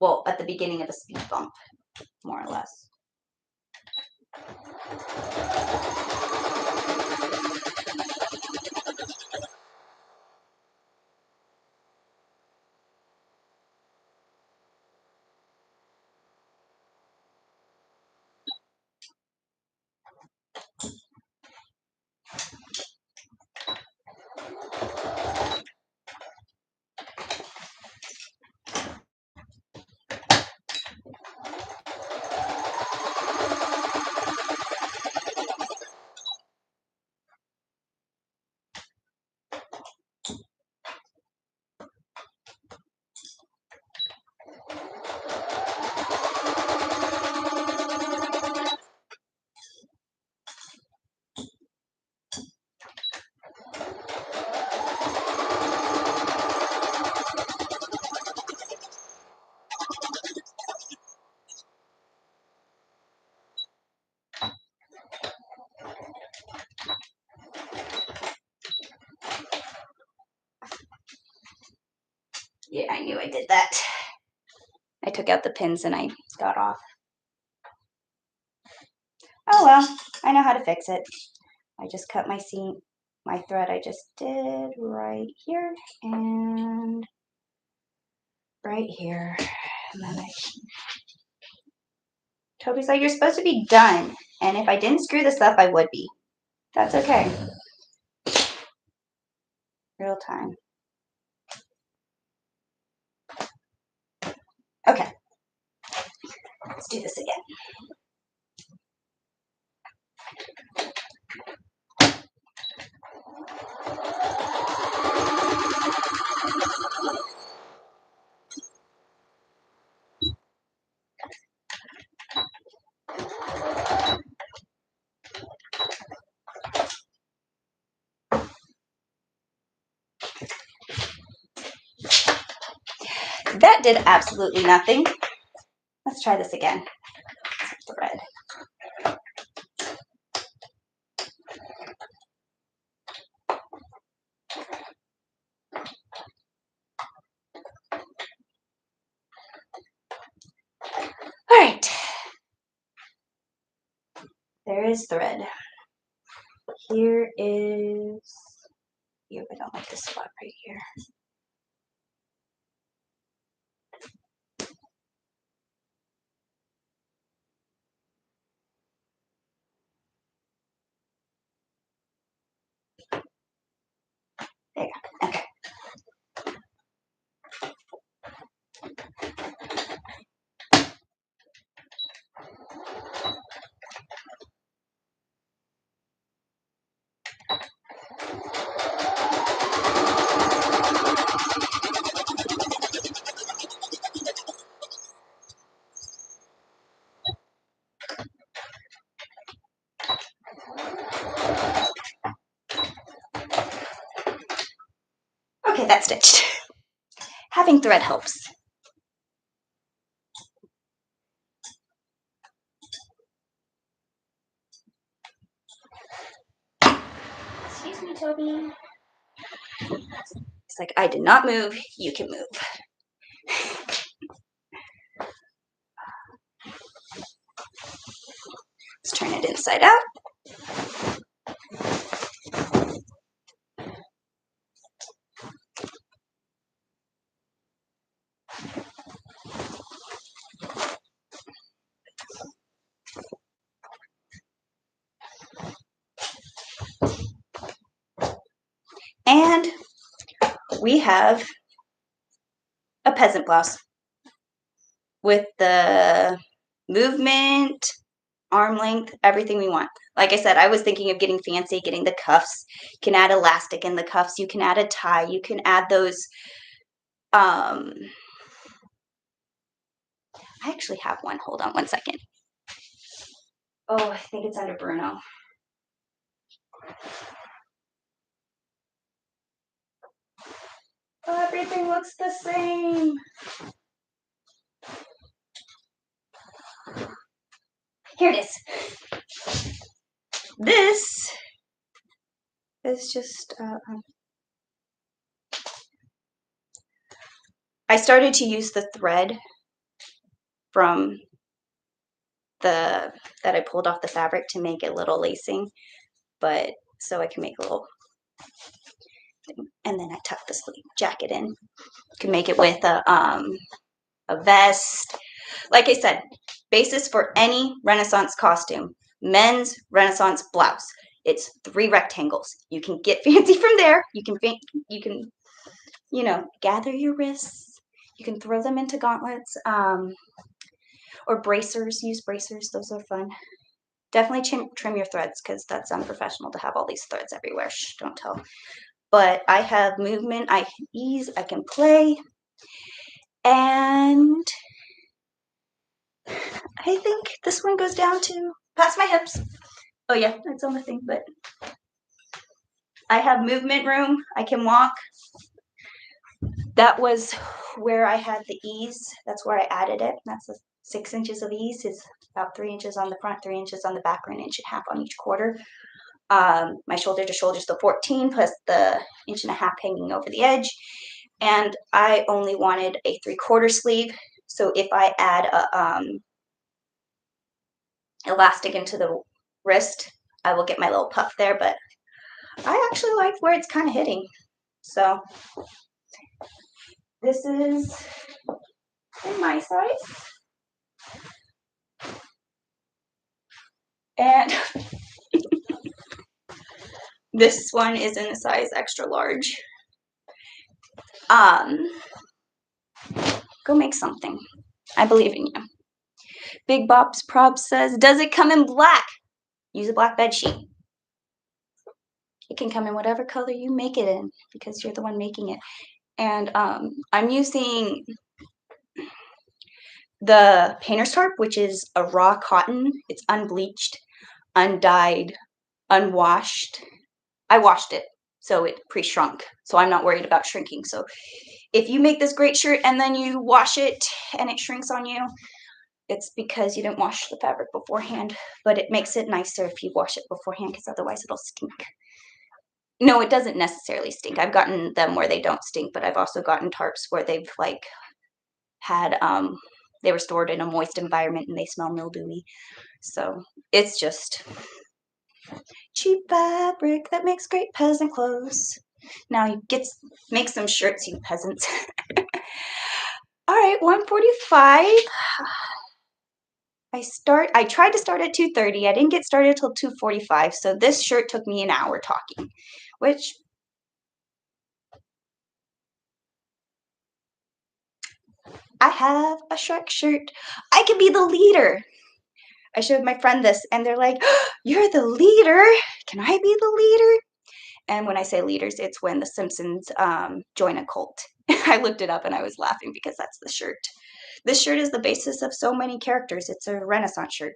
well, at the beginning of a speed bump, more or less. Yeah, I knew I did that. I took out the pins and I got off. Oh well, I know how to fix it. I just cut my seam, my thread I just did right here and right here. And then Toby's like, you're supposed to be done. And if I didn't screw this up, I would be. That's okay. Real time. Okay. Let's do this again. That did absolutely nothing. Let's try this again. Thread. right. There is thread. Here is, I don't like this spot right here. There you go. Okay. Okay, that's stitched. Having thread helps. Excuse me, Toby. It's like, I did not move, you can move. Let's turn it inside out. And we have a peasant blouse with the movement, arm length, everything we want. Like I said, I was thinking of getting fancy, getting the cuffs. You can add elastic in the cuffs. You can add a tie. You can add those. I actually have one. Hold on one second. Oh, I think it's under Bruno. Oh, everything looks the same. Here it is. This is just, I started to use the thread from that I pulled off the fabric to make a little lacing, but so I can make a little thing. And then I tuck the sleeve jacket in. You can make it with a vest. Like I said, basis for any Renaissance costume. Men's Renaissance blouse. It's 3 rectangles. You can get fancy from there. You can, gather your wrists. You can throw them into gauntlets or bracers. Use bracers. Those are fun. Definitely trim your threads because that's unprofessional to have all these threads everywhere. Shh, don't tell. But I have movement. I can ease. I can play. And I think this one goes down to past my hips. Oh yeah, that's on the thing, but I have movement room. I can walk. That was where I had the ease. That's where I added it. That's 6 inches of ease. It's about 3 inches on the front, 3 inches on the back, or 1.5 inches on each quarter. My shoulder to shoulder is the 14 plus the 1.5 inches hanging over the edge. And I only wanted a 3/4 sleeve. So if I add a elastic into the wrist, I will get my little puff there, but I actually like where it's kind of hitting. So this is in my size. And this one is in a size extra large. Go make something. I believe in you. Big Bob's Prob says, does it come in black? Use a black bed sheet. It can come in whatever color you make it in because you're the one making it. And I'm using the painter's tarp, which is a raw cotton. It's unbleached, undyed, unwashed. I washed it, so it pre-shrunk. So I'm not worried about shrinking. So if you make this great shirt and then you wash it and it shrinks on you, it's because you didn't wash the fabric beforehand. But it makes it nicer if you wash it beforehand because otherwise it'll stink. No, it doesn't necessarily stink. I've gotten them where they don't stink, but I've also gotten tarps where they've like had they were stored in a moist environment and they smell mildewy. So it's just cheap fabric that makes great peasant clothes. Now you make some shirts, you peasants. All right, 1:45. I tried to start at 2:30. I didn't get started till 2:45, so this shirt took me an hour talking, which I have a Shrek shirt. I could be the leader. I showed my friend this, and they're like, oh, "You're the leader. Can I be the leader?" And when I say leaders, it's when the Simpsons join a cult. I looked it up and I was laughing because that's the shirt. This shirt is the basis of so many characters. It's a Renaissance shirt.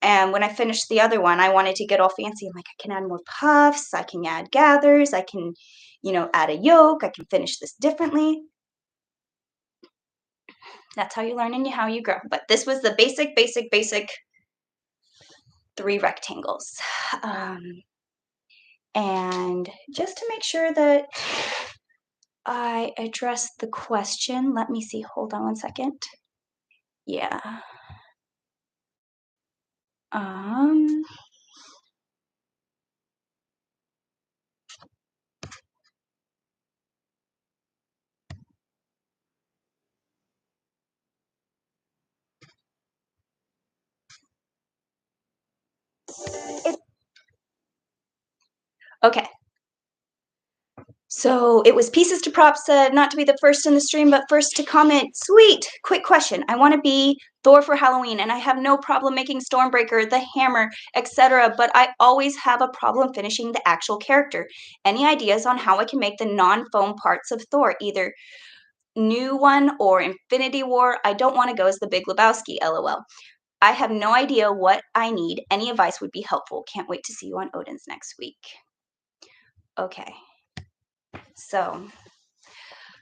And when I finished the other one, I wanted to get all fancy. I'm like, I can add more puffs. I can add gathers. I can, add a yoke. I can finish this differently. That's how you learn and how you grow. But this was the basic 3 rectangles. And just to make sure that I address the question, let me see. Hold on one second. Yeah. Okay. So it was Pieces to Props said not to be the first in the stream, but first to comment. Sweet. Quick question. I want to be Thor for Halloween, and I have no problem making Stormbreaker, the hammer, etc., but I always have a problem finishing the actual character. Any ideas on how I can make the non-foam parts of Thor, either new one or Infinity War? I don't want to go as the Big Lebowski, lol. I have no idea what I need. Any advice would be helpful. Can't wait to see you on Odin's next week. Okay. So,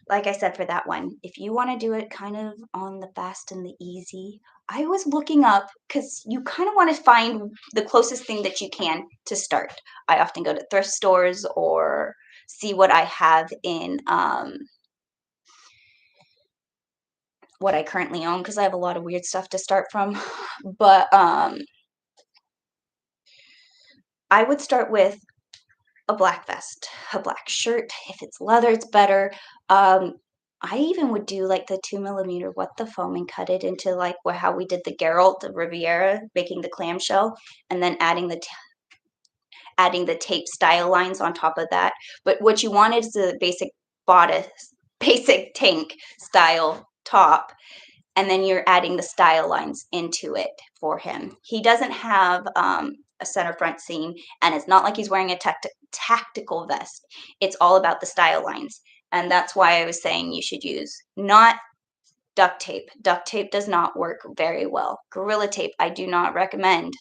like I said for that one, if you want to do it kind of on the fast and the easy, I was looking up because you kind of want to find the closest thing that you can to start. I often go to thrift stores or see what I have in what I currently own because I have a lot of weird stuff to start from. But I would start with a black vest, a black shirt. If it's leather, it's better. I even would do like the 2mm what the foam and cut it into like how we did the Geralt of Riviera, making the clamshell and then adding the tape style lines on top of that. But what you want is the basic bodice, basic tank style top, and then you're adding the style lines into it for him. He doesn't have a center front seam, and it's not like he's wearing a tactical vest. It's all about the style lines, and that's why I was saying you should use not duct tape. Duct tape does not work very well. Gorilla tape, I do not recommend.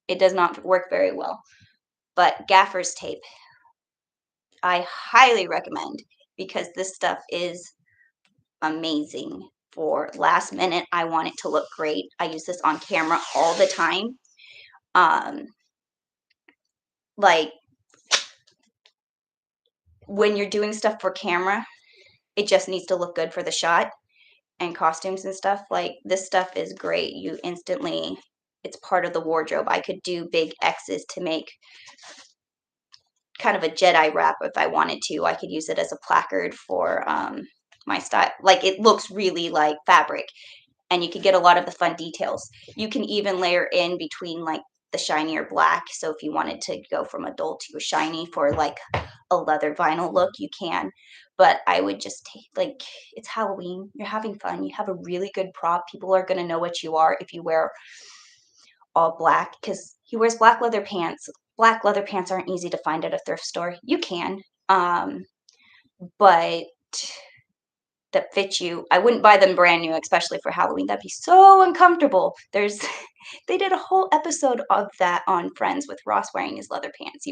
It does not work very well. But gaffer's tape, I highly recommend because this stuff is amazing. For last minute, I want it to look great. I use this on camera all the time. Like when you're doing stuff for camera, it just needs to look good for the shot and costumes and stuff. Like this stuff is great. It's part of the wardrobe. I could do big X's to make kind of a Jedi wrap if I wanted to. I could use it as a placard for my style. Like it looks really like fabric. And you could get a lot of the fun details. You can even layer in between like the shinier black. So if you wanted to go from a dull to a shiny for like a leather vinyl look, you can. But I would just take it's Halloween. You're having fun. You have a really good prop. People are going to know what you are if you wear all black because he wears black leather pants. Black leather pants aren't easy to find at a thrift store. You can. But that fit you. I wouldn't buy them brand new, especially for Halloween. That'd be so uncomfortable. They did a whole episode of that on Friends with Ross wearing his leather pants.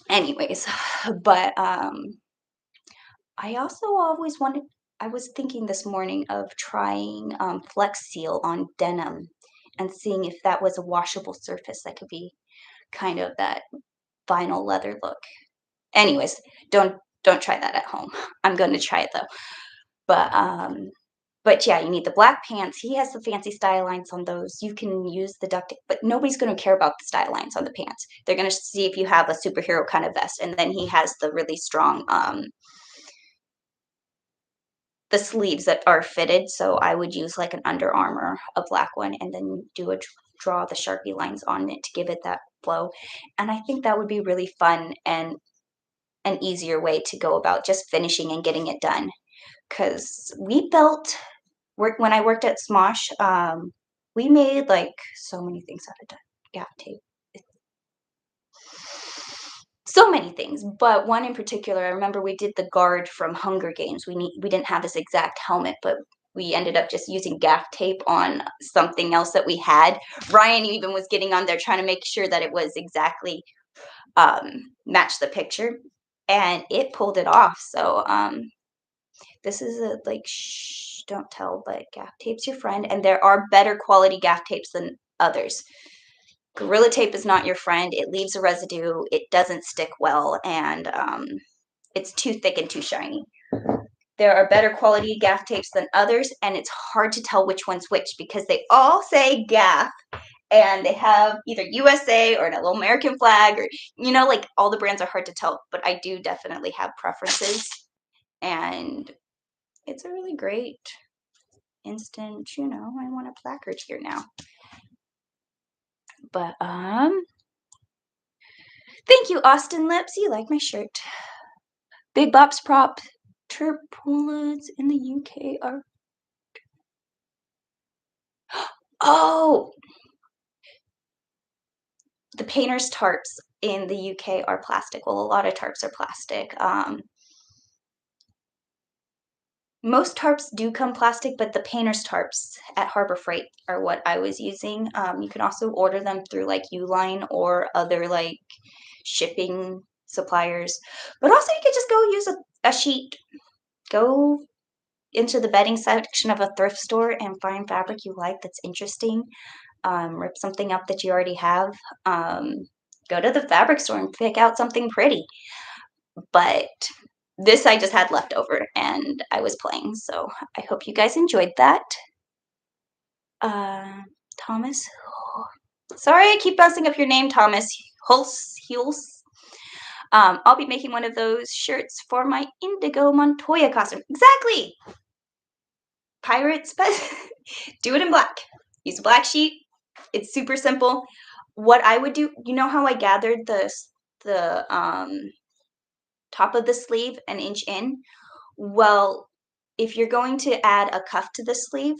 Anyways, but I also always wanted. I was thinking this morning of trying Flex Seal on denim and seeing if that was a washable surface that could be kind of that vinyl leather look. Anyways, don't try that at home. I'm going to try it though. But yeah, you need the black pants. He has the fancy style lines on those. You can use the duct tape, but nobody's going to care about the style lines on the pants. They're going to see if you have a superhero kind of vest. And then he has the really strong, the sleeves that are fitted. So I would use like an Under Armour, a black one, and then draw the Sharpie lines on it to give it that flow. And I think that would be really fun and an easier way to go about just finishing and getting it done. Because when I worked at Smosh, we made like so many things out of gaff tape. So many things, but one in particular, I remember we did the guard from Hunger Games. We didn't have this exact helmet, but we ended up just using gaff tape on something else that we had. Ryan even was getting on there trying to make sure that it was exactly matched the picture, and it pulled it off. So this is a like shh, don't tell, but gaff tape's your friend, and there are better quality gaff tapes than others. Gorilla tape is not your friend. It leaves a residue. It doesn't stick well, and it's too thick and too shiny. There are better quality gaff tapes than others, and it's hard to tell which one's which because they all say gaff, and they have either USA or a little American flag, or like all the brands are hard to tell. But I do definitely have preferences, and it's a really great instant. I want a placard here now. But thank you, Austin Lips. You like my shirt. Big Bops Prop Turpullets in the UK are. Oh! The painter's tarps in the UK are plastic. Well, a lot of tarps are plastic. Most tarps do come plastic, but the painter's tarps at Harbor Freight are what I was using. You can also order them through like Uline or other like shipping suppliers. But also you could just go use a sheet. Go into the bedding section of a thrift store and find fabric you like that's interesting. Rip something up that you already have. Go to the fabric store and pick out something pretty. But this I just had left over and I was playing, so I hope you guys enjoyed that. Thomas, sorry I keep messing up your name, Thomas Hulse. I'll be making one of those shirts for my Indigo Montoya costume. Exactly! Pirates, but do it in black. Use a black sheet. It's super simple. What I would do, how I gathered the top of the sleeve an inch in? Well, if you're going to add a cuff to the sleeve,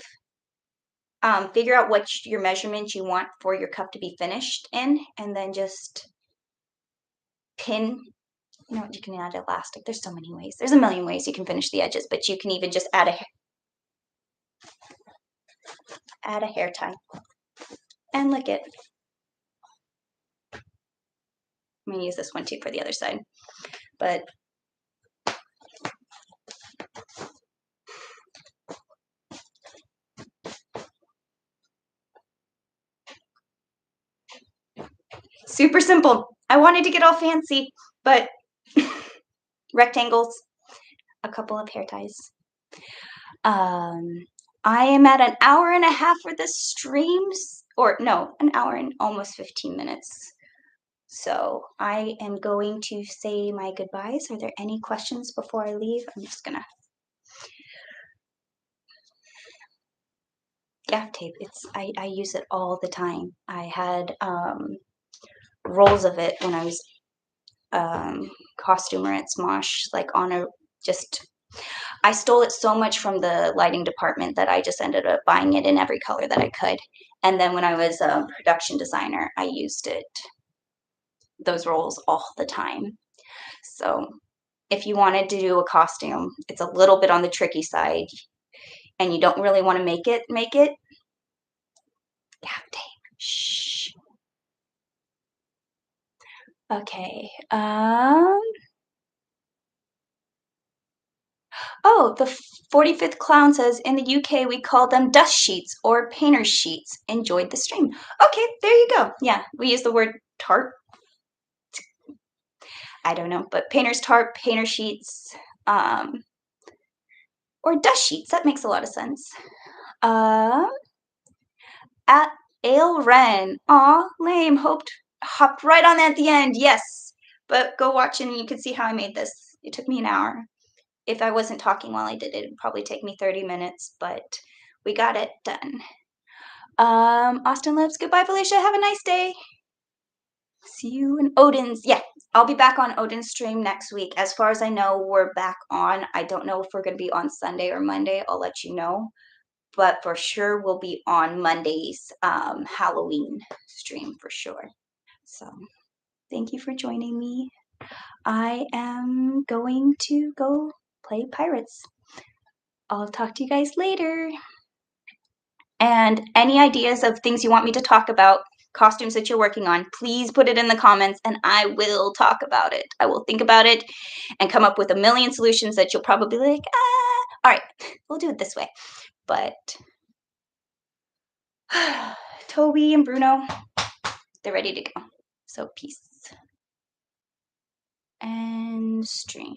figure out what your measurements you want for your cuff to be finished in, and then just pin. You can add elastic. There's so many ways. There's a million ways you can finish the edges, but you can even just add a hair tie and lick it. I'm going to use this one too for the other side. But super simple. I wanted to get all fancy, but rectangles, a couple of hair ties. I am at an hour and a half for the streams, or no, an hour and almost 15 minutes. So I am going to say my goodbyes. Are there any questions before I leave? I'm just gonna. Gaff tape. I use it all the time. I had rolls of it when I was costumer at Smosh, like I stole it so much from the lighting department that I just ended up buying it in every color that I could. And then when I was a production designer, I used those rolls all the time. So if you wanted to do a costume, it's a little bit on the tricky side and you don't really want to make it, gaff tape. Shh. Okay. Oh, the 45th Clown says, in the UK, we call them dust sheets or painter's sheets. Enjoyed the stream. Okay, there you go. Yeah, we use the word tarp. I don't know, but painter's tarp, painter sheets, or or dust sheets. That makes a lot of sense. At Ale Ren. Aw, lame. Hopped right on that at the end. Yes. But go watch and you can see how I made this. It took me an hour. If I wasn't talking while I did it, it'd probably take me 30 minutes, but we got it done. Austin Lives. Goodbye, Felicia. Have a nice day. See you in Odin's. Yeah, I'll be back on Odin's stream next week. As far as I know, we're back on. I don't know if we're going to be on Sunday or Monday. I'll let you know. But for sure, we'll be on Monday's Halloween stream for sure. So thank you for joining me. I am going to go play Pirates. I'll talk to you guys later. And any ideas of things you want me to talk about, costumes that you're working on, please put it in the comments and I will talk about it. I will think about it and come up with a million solutions that you'll probably be like, all right, we'll do it this way. But Toby and Bruno, they're ready to go. So peace and stream.